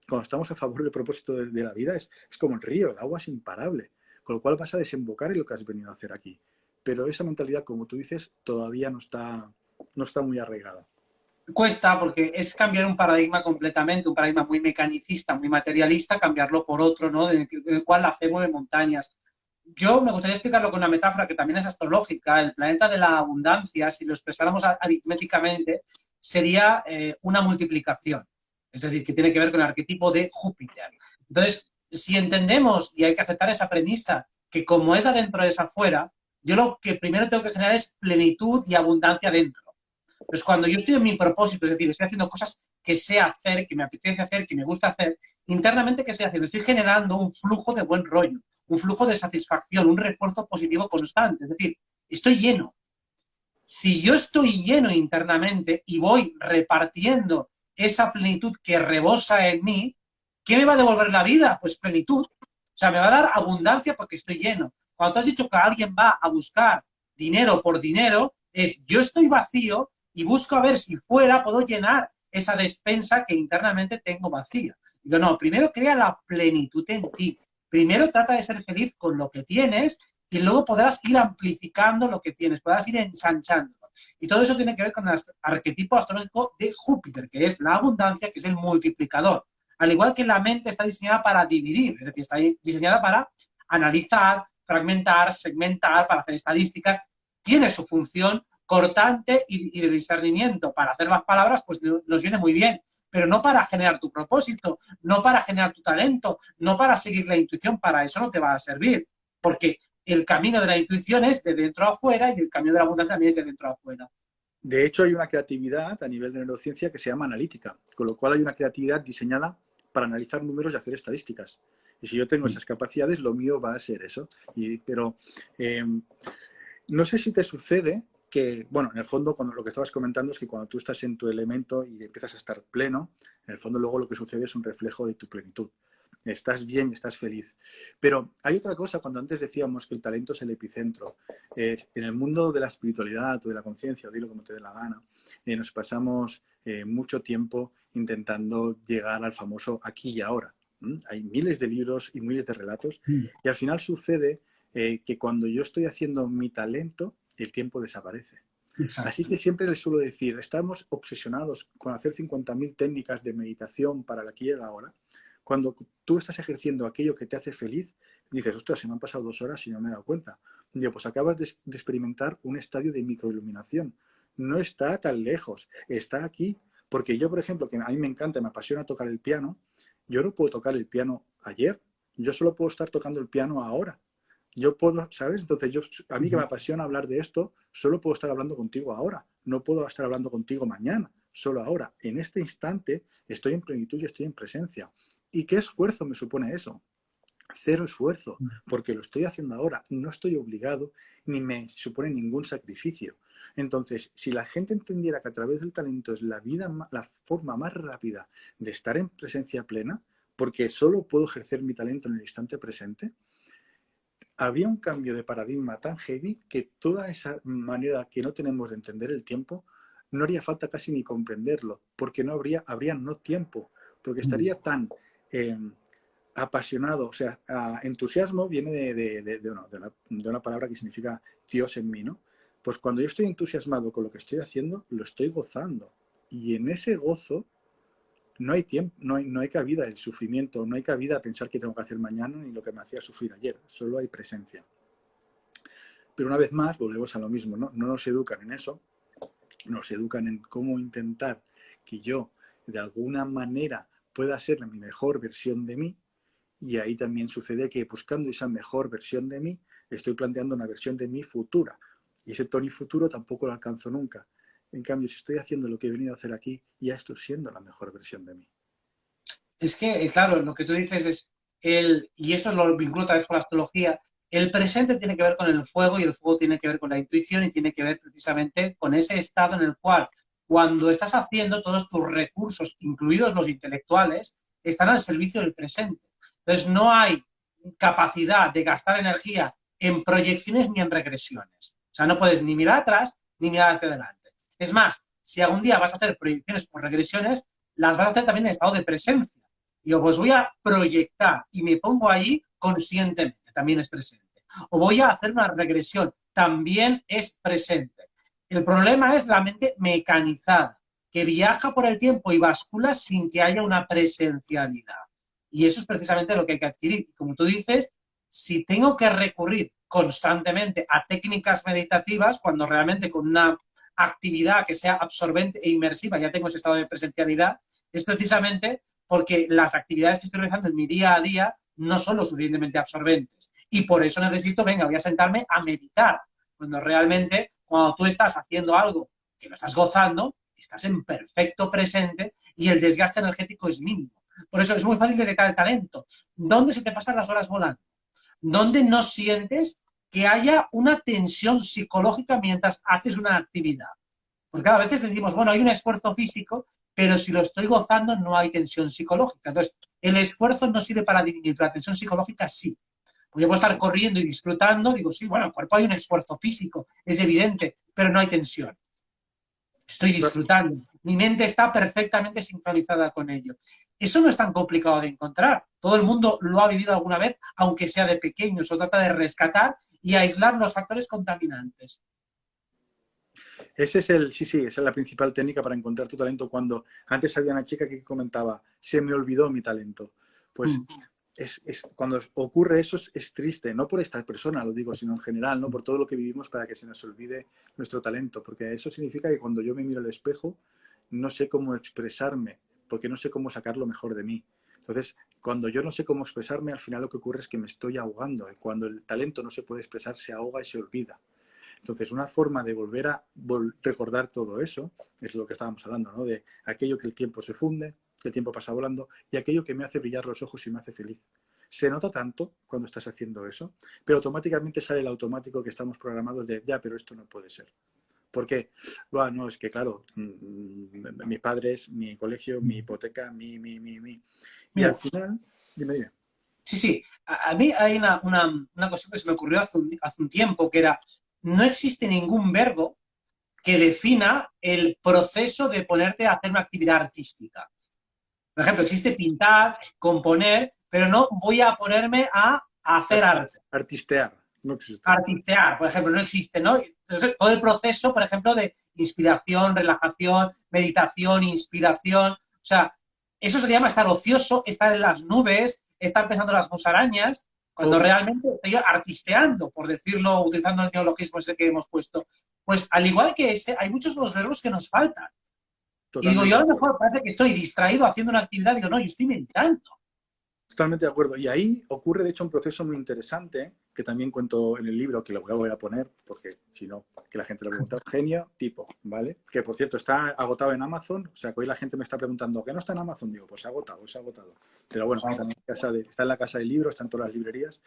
cuando estamos a favor del propósito de la vida, es como el río, el agua es imparable. Con lo cual vas a desembocar en lo que has venido a hacer aquí. Pero esa mentalidad, como tú dices, todavía no está muy arraigada. Cuesta porque es cambiar un paradigma completamente, un paradigma muy mecanicista, muy materialista, cambiarlo por otro, ¿no? En el cual la fe mueve montañas. Yo me gustaría explicarlo con una metáfora que también es astrológica. El planeta de la abundancia, si lo expresáramos aritméticamente, sería una multiplicación. Es decir, que tiene que ver con el arquetipo de Júpiter. Entonces, si entendemos, y hay que aceptar esa premisa, que como es adentro es afuera, yo lo que primero tengo que generar es plenitud y abundancia dentro. Pues cuando yo estoy en mi propósito, es decir, estoy haciendo cosas que sé hacer, que me apetece hacer, que me gusta hacer, internamente, ¿qué estoy haciendo? Estoy generando un flujo de buen rollo, un flujo de satisfacción, un refuerzo positivo constante. Es decir, estoy lleno. Si yo estoy lleno internamente y voy repartiendo esa plenitud que rebosa en mí, ¿qué me va a devolver la vida? Pues plenitud. O sea, me va a dar abundancia porque estoy lleno. Cuando tú has dicho que alguien va a buscar dinero por dinero, es yo estoy vacío y busco a ver si fuera puedo llenar esa despensa que internamente tengo vacía. Digo, no, primero crea la plenitud en ti. Primero trata de ser feliz con lo que tienes y luego podrás ir amplificando lo que tienes, podrás ir ensanchándolo. Y todo eso tiene que ver con el arquetipo astrológico de Júpiter, que es la abundancia, que es el multiplicador. Al igual que la mente está diseñada para dividir, es decir, está diseñada para analizar, fragmentar, segmentar, para hacer estadísticas, tiene su función cortante y de discernimiento. Para hacer las palabras, pues nos viene muy bien, pero no para generar tu propósito, no para generar tu talento, no para seguir la intuición, para eso no te va a servir, porque el camino de la intuición es de dentro a afuera y el camino de la abundancia también es de dentro a afuera. De hecho, hay una creatividad a nivel de neurociencia que se llama analítica, con lo cual hay una creatividad diseñada para analizar números y hacer estadísticas. Y si yo tengo esas capacidades, lo mío va a ser eso. Pero no sé si te sucede que, bueno, en el fondo, cuando lo que estabas comentando es que cuando tú estás en tu elemento y empiezas a estar pleno, en el fondo luego lo que sucede es un reflejo de tu plenitud. Estás bien y estás feliz. Pero hay otra cosa, cuando antes decíamos que el talento es el epicentro. En el mundo de la espiritualidad o de la conciencia, o dilo como te dé la gana, nos pasamos mucho tiempo intentando llegar al famoso aquí y ahora. Hay miles de libros y miles de relatos y al final sucede que cuando yo estoy haciendo mi talento, el tiempo desaparece. Exacto. Así que siempre les suelo decir, estamos obsesionados con hacer 50.000 técnicas de meditación para el aquí y el ahora. Cuando tú estás ejerciendo aquello que te hace feliz, dices, ostras, se me han pasado 2 horas y no me he dado cuenta. Digo, pues acabas de experimentar un estadio de microiluminación. No está tan lejos, está aquí. Porque yo, por ejemplo, que a mí me encanta, me apasiona tocar el piano, yo no puedo tocar el piano ayer, yo solo puedo estar tocando el piano ahora. Yo puedo, ¿sabes? Entonces, a mí que me apasiona hablar de esto, solo puedo estar hablando contigo ahora. No puedo estar hablando contigo mañana, solo ahora. En este instante estoy en plenitud y estoy en presencia. ¿Y qué esfuerzo me supone eso? 0 esfuerzo, porque lo estoy haciendo ahora. No estoy obligado ni me supone ningún sacrificio. Entonces, si la gente entendiera que a través del talento es la forma más rápida de estar en presencia plena, porque solo puedo ejercer mi talento en el instante presente, había un cambio de paradigma tan heavy que toda esa manera que no tenemos de entender el tiempo, no haría falta casi ni comprenderlo, porque no habría no tiempo, porque estaría tan apasionado, o sea, entusiasmo viene de una palabra que significa Dios en mí, ¿no? Pues cuando yo estoy entusiasmado con lo que estoy haciendo, lo estoy gozando. Y en ese gozo no hay tiempo, no hay cabida el sufrimiento, no hay cabida a pensar qué tengo que hacer mañana ni lo que me hacía sufrir ayer, solo hay presencia. Pero una vez más, volvemos a lo mismo, ¿no? No nos educan en eso, nos educan en cómo intentar que yo de alguna manera pueda ser mi mejor versión de mí, y ahí también sucede que buscando esa mejor versión de mí, estoy planteando una versión de mí futura, y ese Tony futuro tampoco lo alcanzo nunca. En cambio, si estoy haciendo lo que he venido a hacer aquí, ya estoy siendo la mejor versión de mí. Es que, claro, lo que tú dices es y eso lo vinculo otra vez con la astrología, el presente tiene que ver con el fuego y el fuego tiene que ver con la intuición y tiene que ver precisamente con ese estado en el cual cuando estás haciendo todos tus recursos, incluidos los intelectuales, están al servicio del presente. Entonces no hay capacidad de gastar energía en proyecciones ni en regresiones. O sea, no puedes ni mirar atrás ni mirar hacia adelante. Es más, si algún día vas a hacer proyecciones o regresiones, las vas a hacer también en estado de presencia. Digo, pues voy a proyectar y me pongo ahí conscientemente, también es presente. O voy a hacer una regresión, también es presente. El problema es la mente mecanizada, que viaja por el tiempo y bascula sin que haya una presencialidad. Y eso es precisamente lo que hay que adquirir. Y como tú dices, si tengo que recurrir constantemente a técnicas meditativas, cuando realmente con una actividad que sea absorbente e inmersiva ya tengo ese estado de presencialidad, es precisamente porque las actividades que estoy realizando en mi día a día no son lo suficientemente absorbentes. Y por eso necesito, venga, voy a sentarme a meditar. Cuando realmente, cuando tú estás haciendo algo que lo estás gozando, estás en perfecto presente y el desgaste energético es mínimo. Por eso es muy fácil detectar el talento. ¿Dónde se te pasan las horas volando? ¿Dónde no sientes que haya una tensión psicológica mientras haces una actividad? Porque a veces decimos, bueno, hay un esfuerzo físico, pero si lo estoy gozando no hay tensión psicológica. Entonces, el esfuerzo no sirve para disminuir, pero la tensión psicológica sí. Porque puedo estar corriendo y disfrutando, digo, sí, bueno, en el cuerpo hay un esfuerzo físico, es evidente, pero no hay tensión. Estoy disfrutando. Mi mente está perfectamente sincronizada con ello. Eso no es tan complicado de encontrar. Todo el mundo lo ha vivido alguna vez, aunque sea de pequeño. Se trata de rescatar y aislar los factores contaminantes. Sí, esa es la principal técnica para encontrar tu talento. Cuando antes había una chica que comentaba, se me olvidó mi talento. Pues cuando ocurre eso es triste, no por esta persona, lo digo, sino en general, ¿no? Por todo lo que vivimos para que se nos olvide nuestro talento. Porque eso significa que cuando yo me miro al espejo, no sé cómo expresarme, porque no sé cómo sacar lo mejor de mí. Entonces, cuando yo no sé cómo expresarme, al final lo que ocurre es que me estoy ahogando. Y cuando el talento no se puede expresar, se ahoga y se olvida. Entonces, una forma de volver a recordar todo eso es lo que estábamos hablando, ¿no? De aquello que el tiempo se funde, que el tiempo pasa volando, y aquello que me hace brillar los ojos y me hace feliz. Se nota tanto cuando estás haciendo eso, pero automáticamente sale el automático que estamos programados de, ya, pero esto no puede ser. ¿Por qué? Bueno, no, es que claro, mis padres, mi colegio, mi hipoteca, mi. Y al final, dime. Sí, sí. A mí hay una cuestión que se me ocurrió hace un tiempo, que era, no existe ningún verbo que defina el proceso de ponerte a hacer una actividad artística. Por ejemplo, existe pintar, componer, pero no voy a ponerme a hacer arte. Artistear, no existe. Artistear, por ejemplo, no existe, ¿no? Entonces, todo el proceso, por ejemplo, de inspiración, relajación, meditación, inspiración, o sea, eso se llama estar ocioso, estar en las nubes, estar pensando en las musarañas, cuando realmente estoy artisteando, por decirlo, utilizando el neologismo ese que hemos puesto. Pues al igual que ese, hay muchos de los verbos que nos faltan. Y digo, yo a lo mejor parece que estoy distraído haciendo una actividad, digo, no, yo estoy meditando. Totalmente de acuerdo. Y ahí ocurre, de hecho, un proceso muy interesante que también cuento en el libro, que lo voy a volver a poner, porque si no, que la gente lo pregunta. Genio tipo, ¿vale? Que, por cierto, está agotado en Amazon. O sea, que hoy la gente me está preguntando, ¿qué no está en Amazon? Digo, pues se ha agotado, se ha agotado. Pero bueno, está en la casa del libro, está en todas las librerías.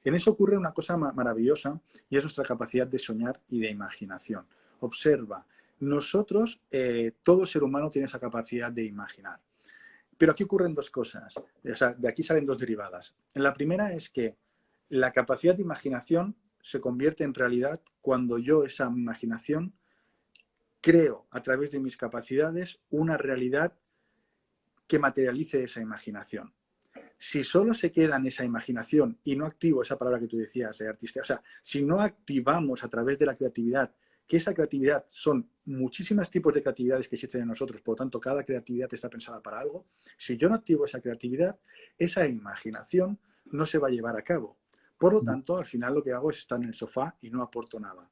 En eso ocurre una cosa maravillosa y es nuestra capacidad de soñar y de imaginación. Observa, nosotros, todo ser humano tiene esa capacidad de imaginar. Pero aquí ocurren dos cosas, o sea, de aquí salen dos derivadas. La primera es que la capacidad de imaginación se convierte en realidad cuando yo esa imaginación creo a través de mis capacidades una realidad que materialice esa imaginación. Si solo se queda en esa imaginación y no activo esa palabra que tú decías de artista, o sea, si no activamos a través de la creatividad que esa creatividad son muchísimos tipos de creatividades que existen en nosotros, por lo tanto, cada creatividad está pensada para algo. Si yo no activo esa creatividad, esa imaginación no se va a llevar a cabo. Por lo tanto, al final lo que hago es estar en el sofá y no aporto nada.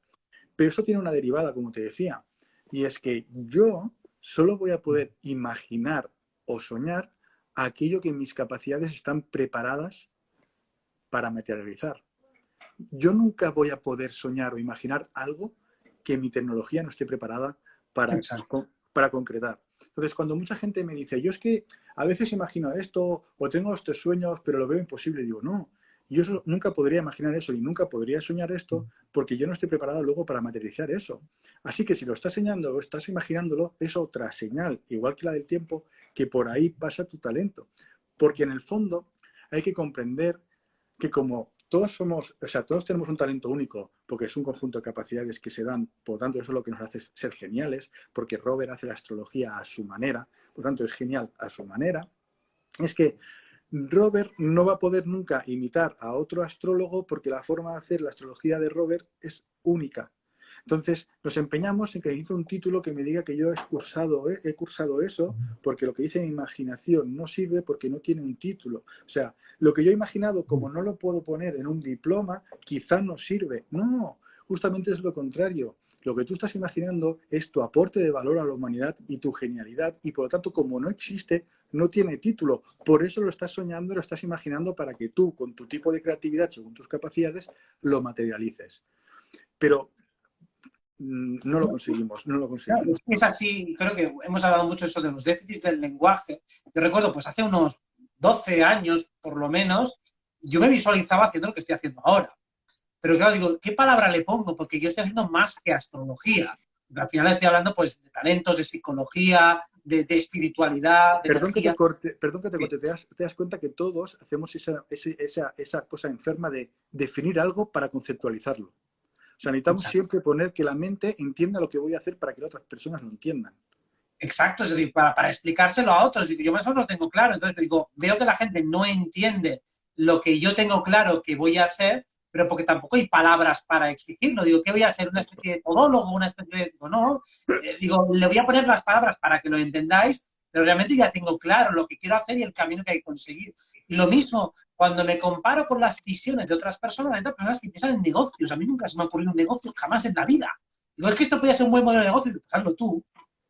Pero eso tiene una derivada, como te decía, y es que yo solo voy a poder imaginar o soñar aquello que mis capacidades están preparadas para materializar. Yo nunca voy a poder soñar o imaginar algo que mi tecnología no esté preparada para concretar. Entonces, cuando mucha gente me dice, yo es que a veces imagino esto o tengo estos sueños, pero lo veo imposible, digo, no, yo nunca podría imaginar eso y nunca podría soñar esto porque yo no estoy preparado luego para materializar eso. Así que si lo estás soñando o estás imaginándolo, es otra señal, igual que la del tiempo, que por ahí pasa tu talento. Porque en el fondo hay que comprender que como todos somos, o sea, todos tenemos un talento único, porque es un conjunto de capacidades que se dan, por lo tanto, eso es lo que nos hace ser geniales, porque Robert hace la astrología a su manera, por lo tanto, es genial a su manera, es que Robert no va a poder nunca imitar a otro astrólogo porque la forma de hacer la astrología de Robert es única. Entonces, nos empeñamos en que necesito un título que me diga que yo he cursado eso, porque lo que dice mi imaginación no sirve porque no tiene un título. O sea, lo que yo he imaginado, como no lo puedo poner en un diploma, quizá no sirve. No, justamente es lo contrario. Lo que tú estás imaginando es tu aporte de valor a la humanidad y tu genialidad, y por lo tanto, como no existe, no tiene título. Por eso lo estás soñando, lo estás imaginando para que tú, con tu tipo de creatividad, según tus capacidades, lo materialices. Pero no lo conseguimos, no lo conseguimos. Claro, es así, creo que hemos hablado mucho de eso de los déficits del lenguaje. Yo recuerdo, pues hace unos 12 años, por lo menos, yo me visualizaba haciendo lo que estoy haciendo ahora. Pero claro, digo, ¿qué palabra le pongo? Porque yo estoy haciendo más que astrología. Porque al final estoy hablando pues de talentos, de psicología, de espiritualidad, de Perdón energía. Perdón que te corte. Te das cuenta que todos hacemos esa cosa enferma de definir algo para conceptualizarlo. O sea, necesitamos siempre poner que la mente entienda lo que voy a hacer para que las otras personas lo entiendan. Exacto, es decir, para explicárselo a otros. Y yo más o menos lo tengo claro. Entonces digo, veo que la gente no entiende lo que yo tengo claro que voy a hacer, pero porque tampoco hay palabras para exigirlo. Digo, ¿qué voy a ser? ¿Una especie de todólogo? ¿Una especie de...? Digo, no. Digo, le voy a poner las palabras para que lo entendáis, pero realmente ya tengo claro lo que quiero hacer y el camino que hay que conseguir. Y lo mismo, cuando me comparo con las visiones de otras personas que piensan en negocios. A mí nunca se me ha ocurrido un negocio, jamás en la vida. Digo, es que esto podría ser un buen modelo de negocio. Digo, pues hazlo tú.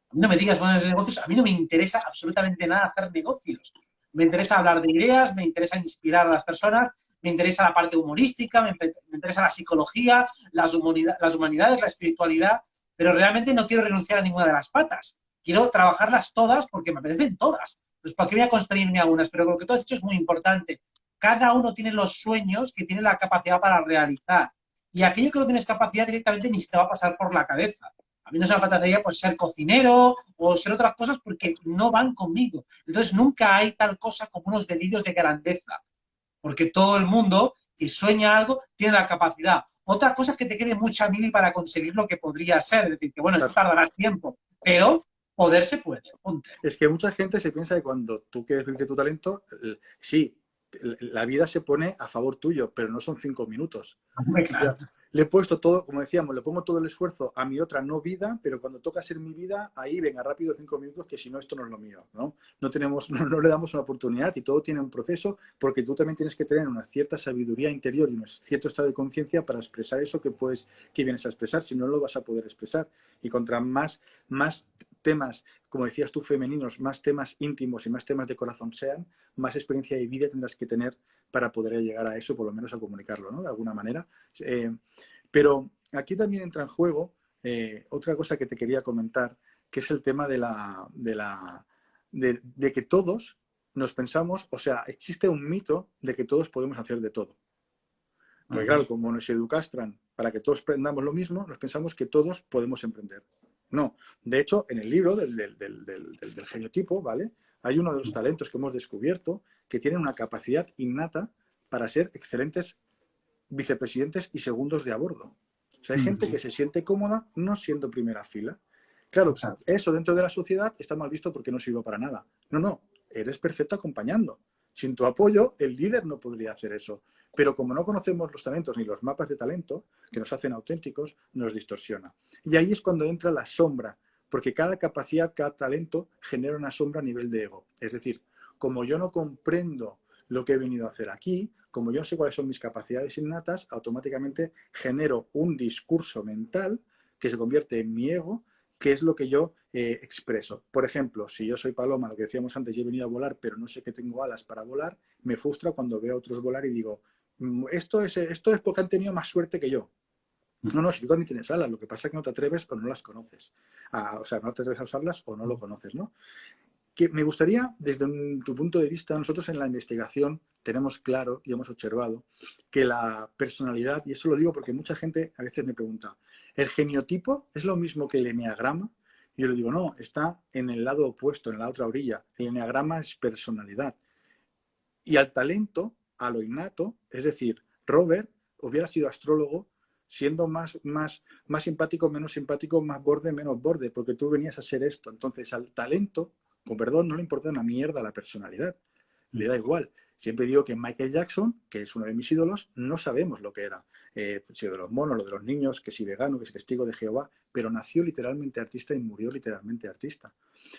A mí no me digas modelos de negocios, a mí no me interesa absolutamente nada hacer negocios. Me interesa hablar de ideas, me interesa inspirar a las personas, me interesa la parte humorística, me interesa la psicología, las humanidades, la espiritualidad, pero realmente no quiero renunciar a ninguna de las patas. Quiero trabajarlas todas porque me apetecen todas. Pues ¿para qué voy a construirme algunas? Pero lo que tú has dicho es muy importante. Cada uno tiene los sueños que tiene la capacidad para realizar. Y aquello que no tienes capacidad directamente ni se te va a pasar por la cabeza. A mí no se me apetecería pues, ser cocinero o ser otras cosas porque no van conmigo. Entonces nunca hay tal cosa como unos delirios de grandeza, porque todo el mundo que sueña algo tiene la capacidad. Otra cosa es que te quede mucha mili para conseguir lo que podría ser, es decir, que bueno, esto tardarás tiempo, pero poder se puede, ponte. Es que mucha gente se piensa que cuando tú quieres vivir tu talento, sí, la vida se pone a favor tuyo, pero no son 5 minutos. Claro. Le he puesto todo, como decíamos, le pongo todo el esfuerzo a mi otra no vida, pero cuando toca ser mi vida, ahí venga rápido 5 minutos, que si no, esto no es lo mío, ¿no? No le damos una oportunidad y todo tiene un proceso, porque tú también tienes que tener una cierta sabiduría interior y un cierto estado de conciencia para expresar eso que vienes a expresar, si no lo vas a poder expresar. Y contra más temas, como decías tú, femeninos, más temas íntimos y más temas de corazón sean, más experiencia de vida tendrás que tener para poder llegar a eso, por lo menos a comunicarlo, ¿no? De alguna manera. Pero aquí también entra en juego otra cosa que te quería comentar, que es el tema de que todos nos pensamos, o sea, existe un mito de que todos podemos hacer de todo. Porque claro, como nos educastran para que todos aprendamos lo mismo, nos pensamos que todos podemos emprender. No, de hecho, en el libro del geniotipo, ¿vale? Hay uno de los talentos que hemos descubierto que tienen una capacidad innata para ser excelentes vicepresidentes y segundos de a bordo. O sea, hay gente que se siente cómoda no siendo primera fila. Claro, exacto, eso dentro de la sociedad está mal visto porque no sirve para nada. No, eres perfecto acompañando. Sin tu apoyo, el líder no podría hacer eso. Pero como no conocemos los talentos ni los mapas de talento que nos hacen auténticos, nos distorsiona. Y ahí es cuando entra la sombra, porque cada capacidad, cada talento genera una sombra a nivel de ego. Es decir, como yo no comprendo lo que he venido a hacer aquí, como yo no sé cuáles son mis capacidades innatas, automáticamente genero un discurso mental que se convierte en mi ego, que es lo que yo expreso. Por ejemplo, si yo soy paloma, lo que decíamos antes, yo he venido a volar, pero no sé que tengo alas para volar, me frustra cuando veo a otros volar y digo, esto es porque han tenido más suerte que yo. No, no, si tú también tienes alas, lo que pasa es que no te atreves o no las conoces. O sea, no te atreves a usarlas o no lo conoces, ¿no? Que me gustaría, desde tu punto de vista, nosotros en la investigación tenemos claro y hemos observado que la personalidad, y eso lo digo porque mucha gente a veces me pregunta, ¿el geniotipo es lo mismo que el eneagrama? Y yo le digo, no, está en el lado opuesto, en la otra orilla. El eneagrama es personalidad. Y al talento, a lo innato, es decir, Robert hubiera sido astrólogo siendo más simpático, menos simpático, más borde, menos borde, porque tú venías a ser esto. Entonces, al talento, con perdón, no le importa una mierda la personalidad. Le da igual. Siempre digo que Michael Jackson, que es uno de mis ídolos, no sabemos lo que era. Si de los monos, lo de los niños, que si vegano, que si testigo de Jehová, pero nació literalmente artista y murió literalmente artista.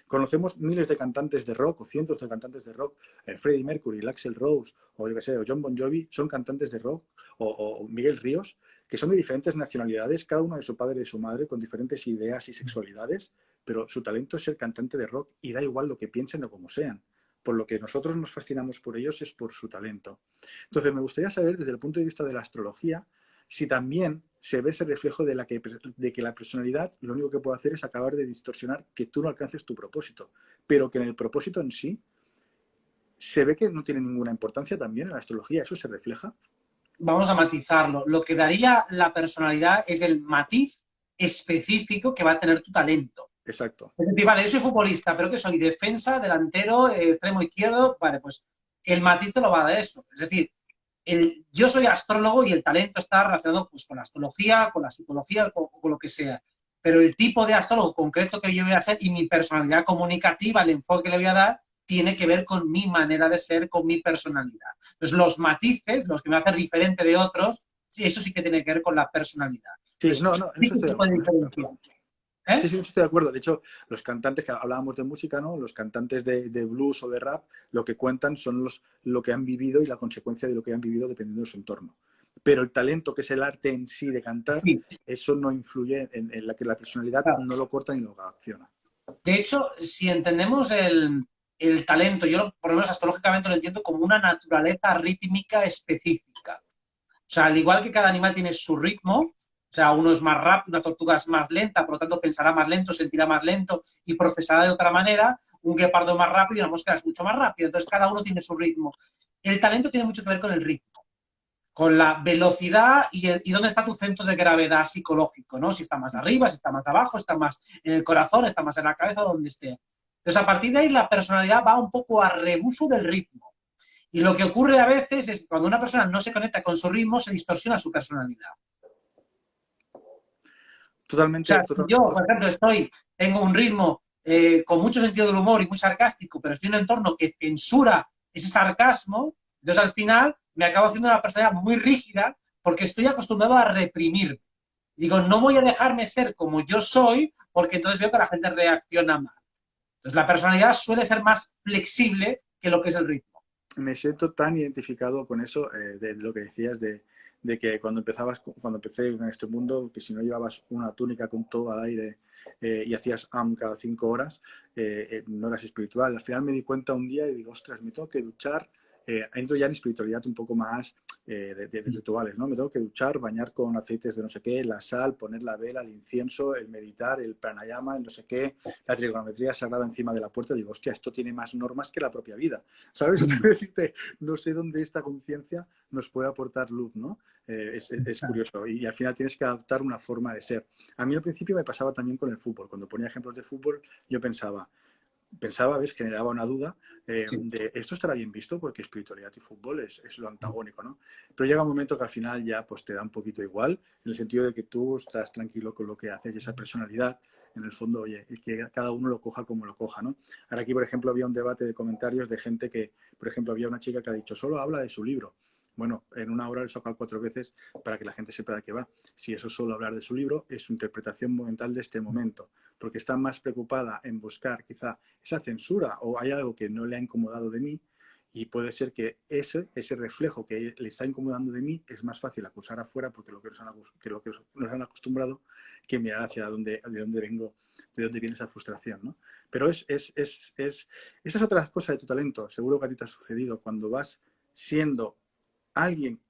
Conocemos miles de cantantes de rock o cientos de cantantes de rock, Freddie Mercury, el Axl Rose o yo que sé, o John Bon Jovi, son cantantes de rock, o Miguel Ríos, que son de diferentes nacionalidades, cada uno de su padre y de su madre, con diferentes ideas y sexualidades, pero su talento es ser cantante de rock y da igual lo que piensen o como sean. Por lo que nosotros nos fascinamos por ellos es por su talento. Entonces, me gustaría saber, desde el punto de vista de la astrología, si también se ve ese reflejo de que la personalidad lo único que puede hacer es acabar de distorsionar que tú no alcances tu propósito, pero que en el propósito en sí se ve que no tiene ninguna importancia también en la astrología. ¿Eso se refleja? Vamos a matizarlo. Lo que daría la personalidad es el matiz específico que va a tener tu talento. Exacto. Es decir, vale, yo soy futbolista, pero ¿qué soy? Defensa, delantero, extremo izquierdo. Vale, pues el matiz te lo va a dar eso. Es decir, yo soy astrólogo y el talento está relacionado pues, con la astrología, con la psicología, con lo que sea. Pero el tipo de astrólogo concreto que yo voy a ser y mi personalidad comunicativa, el enfoque que le voy a dar, tiene que ver con mi manera de ser, con mi personalidad. Entonces, los matices, los que me hacen diferente de otros, sí, eso sí que tiene que ver con la personalidad. Sí, Entonces, no, no, en sí eso que estoy se de puede acuerdo. diferenciar. ¿Eh? Sí, sí, estoy de acuerdo. De hecho, los cantantes que hablábamos de música, ¿no? Los cantantes de blues o de rap, lo que cuentan son lo que han vivido y la consecuencia de lo que han vivido dependiendo de su entorno. Pero el talento, que es el arte en sí de cantar, Sí, eso no influye en la que la personalidad claro. no lo corta ni lo acciona. De hecho, si entendemos el talento, yo por lo menos astrológicamente lo entiendo como una naturaleza rítmica específica. O sea, al igual que cada animal tiene su ritmo, o sea, uno es más rápido, una tortuga es más lenta, por lo tanto pensará más lento, sentirá más lento y procesará de otra manera, un guepardo es más rápido y una mosca es mucho más rápido. Entonces, cada uno tiene su ritmo. El talento tiene mucho que ver con el ritmo, con la velocidad y dónde está tu centro de gravedad psicológico, ¿no? Si está más arriba, si está más abajo, está más en el corazón, está más en la cabeza, donde esté. Entonces, a partir de ahí, la personalidad va un poco a rebufo del ritmo. Y lo que ocurre a veces es que cuando una persona no se conecta con su ritmo, se distorsiona su personalidad. O sea, Totalmente, si yo, por ejemplo, tengo un ritmo con mucho sentido del humor y muy sarcástico, pero estoy en un entorno que censura ese sarcasmo, entonces al final me acabo haciendo una personalidad muy rígida porque estoy acostumbrado a reprimir. Digo, no voy a dejarme ser como yo soy porque entonces veo que la gente reacciona mal. Entonces la personalidad suele ser más flexible que lo que es el ritmo. me siento tan identificado con eso, de lo que decías, de que cuando empecé en este mundo, que si no llevabas una túnica con todo al aire y hacías cada 5 horas, no eras espiritual. Al final me di cuenta un día y digo, ostras, me tengo que duchar. Entro ya en espiritualidad un poco más de rituales, ¿no? Me tengo que duchar, bañar con aceites de no sé qué, la sal, poner la vela, el incienso, el meditar, el pranayama, el no sé qué, la trigonometría sagrada encima de la puerta. Digo, hostia, esto tiene más normas que la propia vida. ¿Sabes? O sea, decirte, no sé dónde esta conciencia nos puede aportar luz, ¿no? Es curioso. Y al final tienes que adaptar una forma de ser. A mí al principio me pasaba también con el fútbol. Cuando ponía ejemplos de fútbol, yo pensaba, ¿ves? Generaba una duda Sí. de esto estará bien visto porque espiritualidad y fútbol es lo antagónico, ¿no? Pero llega un momento que al final ya pues te da un poquito igual, en el sentido de que tú estás tranquilo con lo que haces y esa personalidad, en el fondo, oye, y que cada uno lo coja como lo coja, ¿no? Ahora aquí, por ejemplo, había un debate de comentarios de gente que, por ejemplo, había una chica que ha dicho, solo habla de su libro. Bueno, en una hora lo he sacado 4 veces para que la gente sepa de qué va. Si eso es solo hablar de su libro, es su interpretación momental de este momento, porque está más preocupada en buscar quizá esa censura o hay algo que no le ha incomodado de mí y puede ser que ese reflejo que le está incomodando de mí es más fácil acusar afuera porque lo que nos han acostumbrado que mirar hacia de dónde vengo, de dónde viene esa frustración, ¿no? Pero esa es otra cosa de tu talento. Seguro que a ti te ha sucedido cuando vas siendo alguien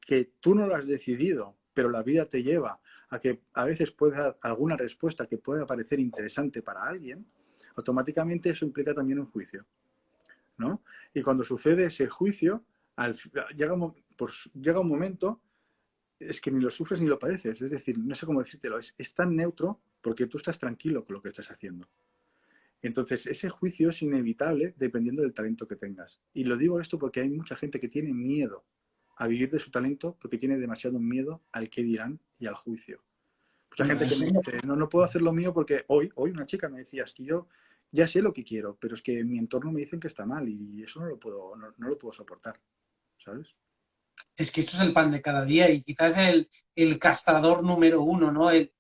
que tú no lo has decidido, pero la vida te lleva a que a veces puedes dar alguna respuesta que pueda parecer interesante para alguien, automáticamente eso implica también un juicio, ¿no? Y cuando sucede ese juicio, llega un momento, es que ni lo sufres ni lo padeces, es decir, no sé cómo decírtelo, es tan neutro porque tú estás tranquilo con lo que estás haciendo. Entonces, ese juicio es inevitable dependiendo del talento que tengas. Y lo digo esto porque hay mucha gente que tiene miedo a vivir de su talento porque tiene demasiado miedo al qué dirán y al juicio. Mucha gente que me dice, no puedo hacer lo mío porque hoy una chica me decía, es que yo ya sé lo que quiero, pero es que en mi entorno me dicen que está mal y eso no lo puedo soportar, ¿sabes? Es que esto es el pan de cada día y quizás el castrador número uno, ¿no? El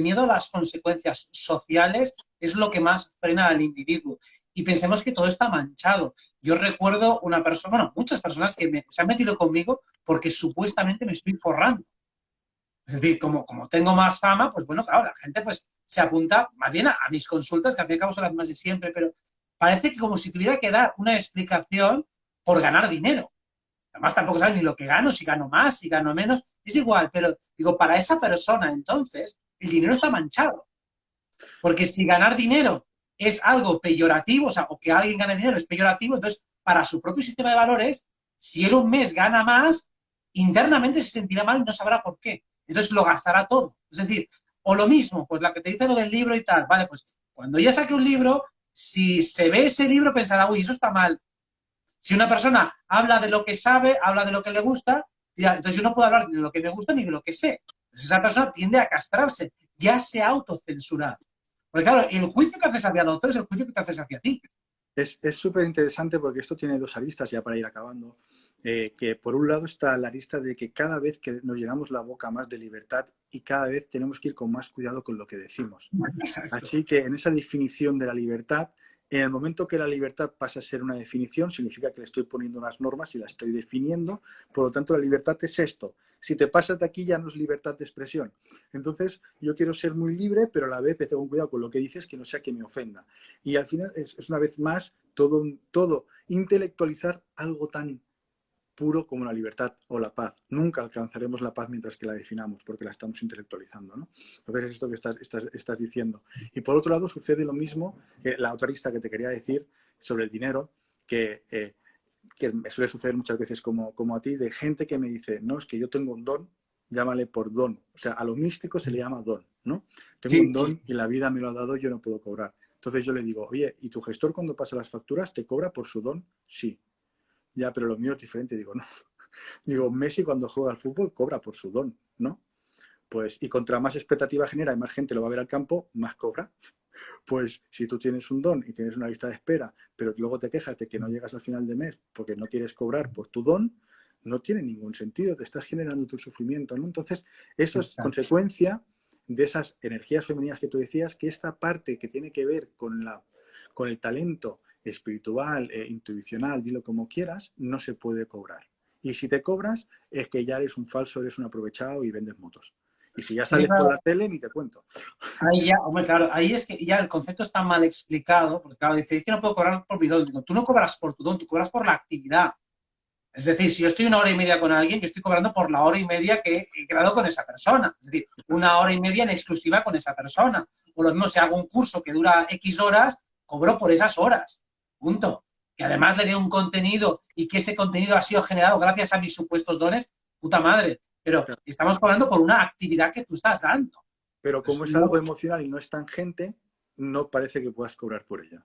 miedo a las consecuencias sociales es lo que más frena al individuo. Y pensemos que todo está manchado. Yo recuerdo una persona, bueno, muchas personas que se han metido conmigo porque supuestamente me estoy forrando. Es decir, como tengo más fama, pues bueno, claro, la gente pues se apunta más bien a mis consultas, que al fin y al cabo son las más de siempre, pero parece que como si tuviera que dar una explicación por ganar dinero. Además, tampoco saben ni lo que gano, si gano más, si gano menos, es igual, pero digo, para esa persona, entonces, el dinero está manchado. Porque si ganar dinero es algo peyorativo, o sea, o que alguien gane dinero es peyorativo, entonces, para su propio sistema de valores, si él un mes gana más, internamente se sentirá mal y no sabrá por qué. Entonces lo gastará todo. Es decir, o lo mismo, pues la que te dice lo del libro y tal, vale, pues cuando ya saque un libro, si se ve ese libro pensará, uy, eso está mal. Si una persona habla de lo que sabe, habla de lo que le gusta, dirá, entonces yo no puedo hablar de lo que me gusta ni de lo que sé. Entonces esa persona tiende a castrarse, ya se autocensura. Porque claro, el juicio que haces hacia el otro es el juicio que te haces hacia ti. Es súper interesante porque esto tiene 2 aristas ya para ir acabando. Que por un lado está la arista de que cada vez que nos llenamos la boca más de libertad y cada vez tenemos que ir con más cuidado con lo que decimos. Exacto. Así que en esa definición de la libertad, en el momento que la libertad pasa a ser una definición, significa que le estoy poniendo unas normas y la estoy definiendo. Por lo tanto, la libertad es esto. Si te pasas de aquí ya no es libertad de expresión. Entonces, yo quiero ser muy libre, pero a la vez me tengo cuidado con lo que dices, que no sea que me ofenda. Y al final es una vez más todo intelectualizar algo tan puro como la libertad o la paz. Nunca alcanzaremos la paz mientras que la definamos, porque la estamos intelectualizando, ¿no? Entonces es esto que estás diciendo. Y por otro lado sucede lo mismo, la otra lista que te quería decir sobre el dinero, que me suele suceder muchas veces como a ti, de gente que me dice, no, es que yo tengo un don, llámale por don. O sea, a lo místico se le llama don, ¿no? Tengo Sí, un don y la vida me lo ha dado, yo no puedo cobrar. Entonces yo le digo, oye, ¿y tu gestor cuando pasa las facturas te cobra por su don? Sí. Ya, pero lo mío es diferente. Digo, no. Digo, Messi cuando juega al fútbol cobra por su don, ¿no? Pues, y contra más expectativa genera y más gente lo va a ver al campo, más cobra. Pues si tú tienes un don y tienes una lista de espera, pero luego te quejas de que no llegas al final de mes porque no quieres cobrar por tu don, no tiene ningún sentido, te estás generando tu sufrimiento, ¿no? Entonces, eso es exacto. consecuencia de esas energías femeninas que tú decías, que esta parte que tiene que ver con el talento espiritual, intuicional, dilo como quieras, no se puede cobrar. Y si te cobras, es que ya eres un falso, eres un aprovechado y vendes motos. Y si ya Es que, sales por claro, la tele, ni te cuento. ahí ya, hombre, claro, ahí es que ya el concepto está mal explicado, porque claro, dice, es que no puedo cobrar por mi don. Digo, tú no cobras por tu don, tú cobras por la actividad. Es decir, si yo estoy 1 hora y media con alguien, yo estoy cobrando por la hora y media que he quedado con esa persona. Es decir, 1 hora y media en exclusiva con esa persona. O lo mismo, si hago un curso que dura X horas, cobro por esas horas. Punto. Que además le dé un contenido y que ese contenido ha sido generado gracias a mis supuestos dones, puta madre. Pero estamos cobrando por una actividad que tú estás dando. Pero como Pues, es algo emocional y no es tangente, no parece que puedas cobrar por ella.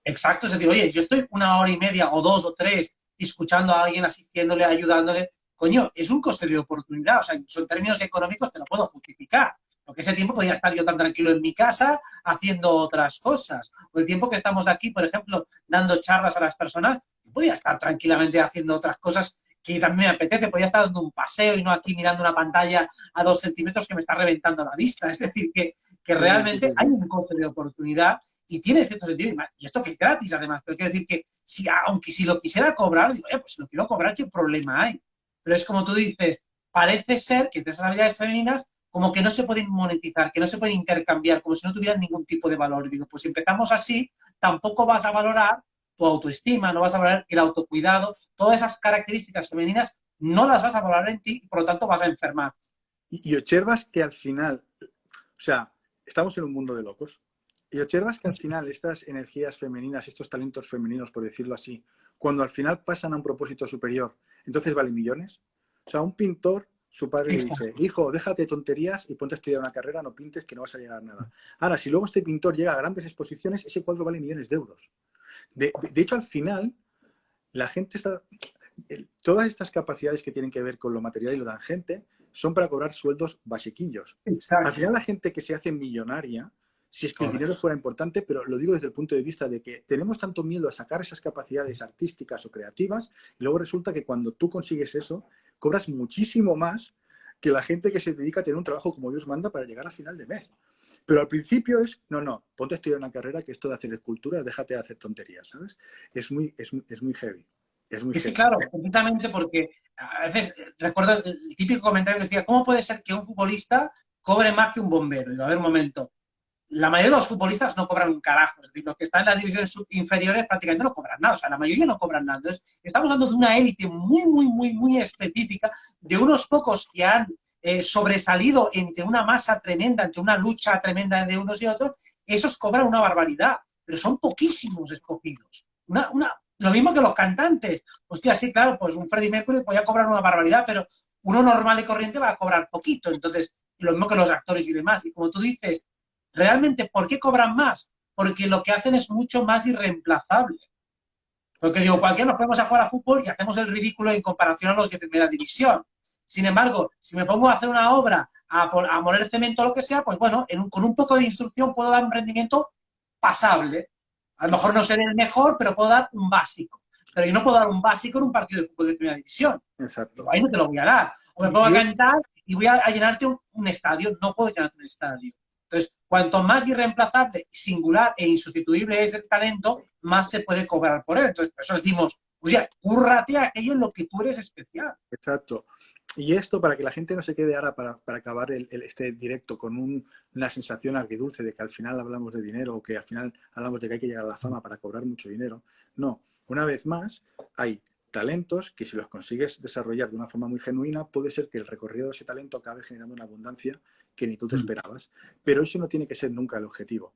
exacto, es decir, oye, yo estoy 1 hora y media o 2 o 3 escuchando a alguien, asistiéndole, ayudándole. Coño, es un coste de oportunidad. O sea, en términos económicos te lo puedo justificar. Porque ese tiempo podía estar yo tan tranquilo en mi casa haciendo otras cosas. O el tiempo que estamos aquí, por ejemplo, dando charlas a las personas, yo podía estar tranquilamente haciendo otras cosas que también me apetece, podría estar dando un paseo y no aquí mirando una pantalla a 2 centímetros que me está reventando la vista. Es decir, que Sí, sí, realmente sí, hay sí. un coste de oportunidad y tiene cierto sentido. Y esto que es gratis, además. Pero quiero decir que, si, aunque si lo quisiera cobrar, digo, pues si lo quiero cobrar, ¿qué problema hay? Pero es como tú dices, parece ser que esas habilidades femeninas como que no se pueden monetizar, que no se pueden intercambiar, como si no tuvieran ningún tipo de valor. Y digo, pues si empezamos así, tampoco vas a valorar tu autoestima, no vas a valorar el autocuidado, todas esas características femeninas no las vas a valorar en ti y por lo tanto vas a enfermar. Y observas que al final, o sea, estamos en un mundo de locos, y observas que al final estas energías femeninas, estos talentos femeninos, por decirlo así, cuando al final pasan a un propósito superior, entonces valen millones. O sea, un pintor, su padre le dice, Exacto. hijo, déjate de tonterías y ponte a estudiar una carrera, no pintes que no vas a llegar a nada. Ahora, si luego este pintor llega a grandes exposiciones, ese cuadro vale millones de euros. De hecho, al final, la gente está... Todas estas capacidades que tienen que ver con lo material y lo tangente son para cobrar sueldos basiquillos. Al final, Exacto. la gente que se hace millonaria, si es que el dinero Correcto. fuera importante, pero lo digo desde el punto de vista de que tenemos tanto miedo a sacar esas capacidades artísticas o creativas, y luego resulta que cuando tú consigues eso, cobras muchísimo más que la gente que se dedica a tener un trabajo como Dios manda para llegar a final de mes. Pero al principio es, no, ponte a estudiar una carrera que esto de hacer esculturas, déjate de hacer tonterías, ¿sabes? Es muy heavy. Es muy Es que, heavy. claro, precisamente porque a veces recuerdo el típico comentario que decía, ¿cómo puede ser que un futbolista cobre más que un bombero? Digo, a ver, un momento. La mayoría de los futbolistas no cobran un carajo. Es decir, los que están en las divisiones inferiores prácticamente no cobran nada. O sea, la mayoría no cobran nada. Entonces, estamos hablando de una élite muy, muy, muy, muy específica, de unos pocos que han sobresalido entre una masa tremenda, entre una lucha tremenda de unos y otros. Esos cobran una barbaridad, pero son poquísimos escogidos. Lo mismo que los cantantes. Hostia, sí, claro, pues un Freddie Mercury podía cobrar una barbaridad, pero uno normal y corriente va a cobrar poquito. Entonces, lo mismo que los actores y demás. Y como tú dices, realmente, ¿por qué cobran más? Porque lo que hacen es mucho más irreemplazable. Porque digo, cualquiera nos ponemos a jugar a fútbol y hacemos el ridículo en comparación a los de primera división. Sin embargo, si me pongo a hacer una obra, a moler cemento o lo que sea, pues bueno, con un poco de instrucción puedo dar un rendimiento pasable. A lo mejor no seré el mejor, pero puedo dar un básico. Pero yo no puedo dar un básico en un partido de fútbol de primera división. Exacto. Digo, ahí no te lo voy a dar. O me pongo a cantar y voy a llenarte un estadio. No puedo llenarte un estadio. Entonces, cuanto más irreemplazable, singular e insustituible es el talento, más se puede cobrar por él. Entonces, por eso decimos, oye, cúrrate aquello en lo que tú eres especial. Exacto. Y esto, para que la gente no se quede ahora, para acabar este directo con una sensación agridulce de que al final hablamos de dinero o que al final hablamos de que hay que llegar a la fama para cobrar mucho dinero. No, una vez más, hay talentos que si los consigues desarrollar de una forma muy genuina, puede ser que el recorrido de ese talento acabe generando una abundancia que ni tú te esperabas. Pero eso no tiene que ser nunca el objetivo.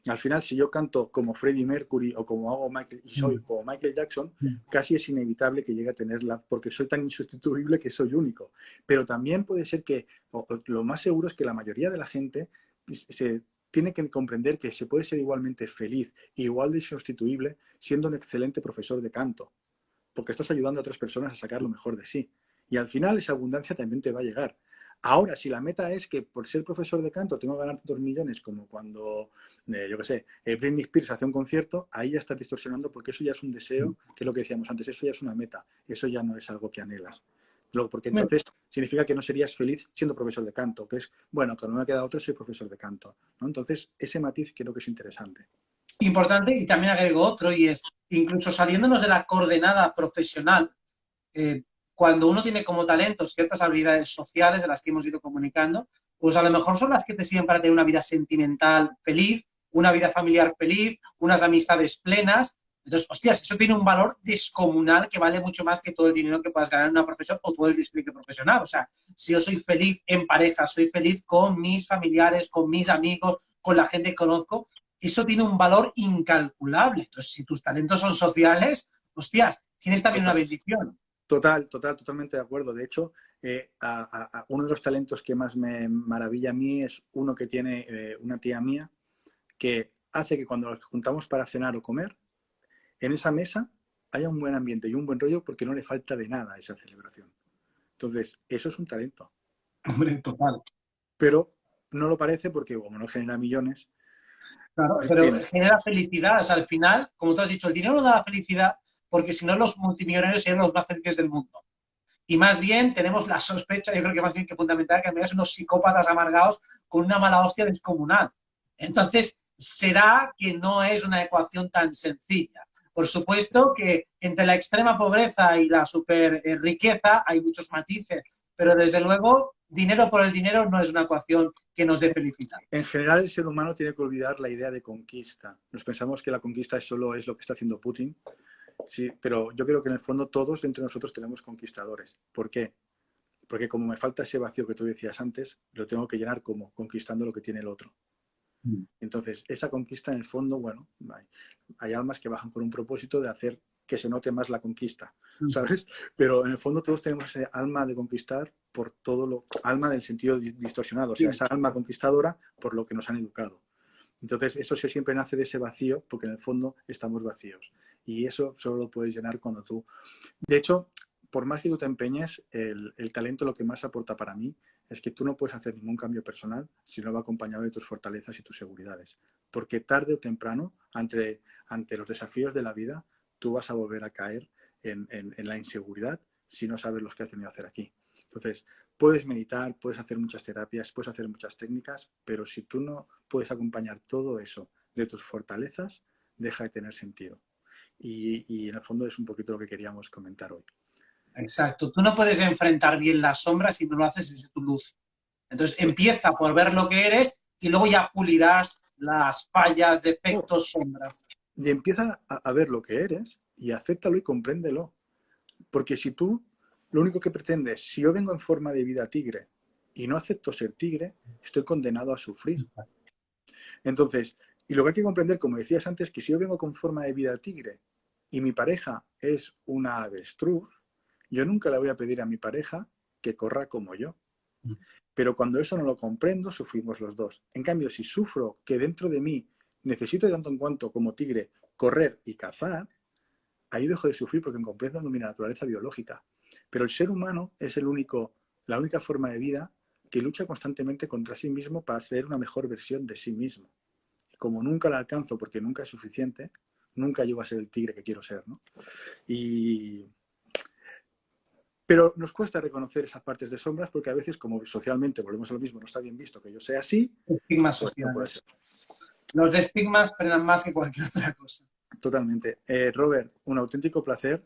Al final, si yo canto como Freddie Mercury o como hago Michael, y soy como Michael Jackson, casi es inevitable que llegue a tenerla, porque soy tan insustituible que soy único. Pero también puede ser que, lo más seguro es que la mayoría de la gente se tiene que comprender que se puede ser igualmente feliz e igual de insustituible siendo un excelente profesor de canto, porque estás ayudando a otras personas a sacar lo mejor de sí. Y al final esa abundancia también te va a llegar. Ahora, si la meta es que por ser profesor de canto tengo que ganar 2 millones, como cuando, yo qué sé, Britney Spears hace un concierto, ahí ya estás distorsionando porque eso ya es un deseo, que es lo que decíamos antes, eso ya es una meta, eso ya no es algo que anhelas. Porque entonces significa que no serías feliz siendo profesor de canto, que es, bueno, cuando no me queda otro, soy profesor de canto, ¿no? Entonces, ese matiz creo que es interesante. Importante, y también agrego otro, y es, incluso saliéndonos de la coordenada profesional, eh, cuando uno tiene como talento ciertas habilidades sociales de las que hemos ido comunicando, pues a lo mejor son las que te sirven para tener una vida sentimental feliz, una vida familiar feliz, unas amistades plenas. Entonces, hostias, eso tiene un valor descomunal que vale mucho más que todo el dinero que puedas ganar en una profesión o todo el despliegue profesional. O sea, si yo soy feliz en pareja, soy feliz con mis familiares, con mis amigos, con la gente que conozco, eso tiene un valor incalculable. Entonces, si tus talentos son sociales, hostias, tienes también una bendición. Totalmente de acuerdo. De hecho, uno de los talentos que más me maravilla a mí es uno que tiene una tía mía que hace que cuando nos juntamos para cenar o comer, en esa mesa haya un buen ambiente y un buen rollo porque no le falta de nada a esa celebración. Entonces, eso es un talento. Hombre, total. Pero no lo parece porque como no genera millones, Claro, pues pero tiene. genera felicidad. O sea, al final, como tú has dicho, el dinero no da felicidad porque si no los multimillonarios serían los más felices del mundo. Y más bien tenemos la sospecha, yo creo que más bien que fundamental, que es unos psicópatas amargados con una mala hostia descomunal. Entonces, será que no es una ecuación tan sencilla. Por supuesto que entre la extrema pobreza y la super riqueza hay muchos matices, pero desde luego, dinero por el dinero no es una ecuación que nos dé felicidad. En general, el ser humano tiene que olvidar la idea de conquista. Nos pensamos que la conquista solo es lo que está haciendo Putin. Sí, pero yo creo que en el fondo todos entre nosotros tenemos conquistadores. ¿Por qué? Porque como me falta ese vacío que tú decías antes, lo tengo que llenar como conquistando lo que tiene el otro. Entonces, esa conquista en el fondo, bueno, hay almas que bajan con un propósito de hacer que se note más la conquista, ¿sabes? Pero en el fondo todos tenemos ese alma de conquistar por todo lo... Alma del sentido distorsionado, o sea, esa alma conquistadora por lo que nos han educado. Entonces, eso siempre nace de ese vacío porque en el fondo estamos vacíos. Y eso solo lo puedes llenar cuando tú... De hecho, por más que tú te empeñes, el talento lo que más aporta para mí es que tú no puedes hacer ningún cambio personal si no va acompañado de tus fortalezas y tus seguridades. Porque tarde o temprano, ante los desafíos de la vida, tú vas a volver a caer en la inseguridad si no sabes lo que has venido a hacer aquí. Entonces, puedes meditar, puedes hacer muchas terapias, puedes hacer muchas técnicas, pero si tú no puedes acompañar todo eso de tus fortalezas, deja de tener sentido. Y en el fondo es un poquito lo que queríamos comentar hoy. Exacto. Tú no puedes enfrentar bien las sombras si no lo haces desde tu luz. Entonces empieza por ver lo que eres y luego ya pulirás las fallas, defectos, sombras. Y empieza a ver lo que eres y acéptalo y compréndelo. Porque si tú lo único que pretendes, si yo vengo en forma de vida tigre y no acepto ser tigre, estoy condenado a sufrir. Entonces, y lo que hay que comprender, como decías antes, que si yo vengo con forma de vida tigre y mi pareja es una avestruz, yo nunca le voy a pedir a mi pareja que corra como yo. Pero cuando eso no lo comprendo, sufrimos los dos. En cambio, si sufro que dentro de mí necesito de tanto en cuanto como tigre correr y cazar, ahí dejo de sufrir porque comprendo mi naturaleza biológica. Pero el ser humano es la única forma de vida que lucha constantemente contra sí mismo para ser una mejor versión de sí mismo. Como nunca la alcanzo porque nunca es suficiente, nunca llego a ser el tigre que quiero ser, ¿no? Pero nos cuesta reconocer esas partes de sombras porque a veces, como socialmente, volvemos a lo mismo, no está bien visto que yo sea así. Estigmas sociales. Los estigmas frenan más que cualquier otra cosa. Totalmente. Robert, un auténtico placer.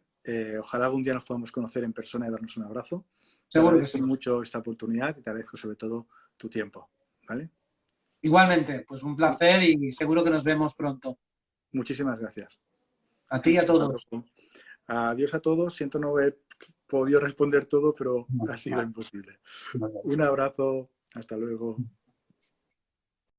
Ojalá algún día nos podamos conocer en persona y darnos un abrazo. Seguro te que sí. agradezco mucho esta oportunidad y te agradezco sobre todo tu tiempo. ¿Vale? Igualmente, pues un placer y seguro que nos vemos pronto. Muchísimas gracias. A ti y a todos. Adiós a todos. Siento no haber podido responder todo, pero ha sido imposible. Un abrazo. Hasta luego.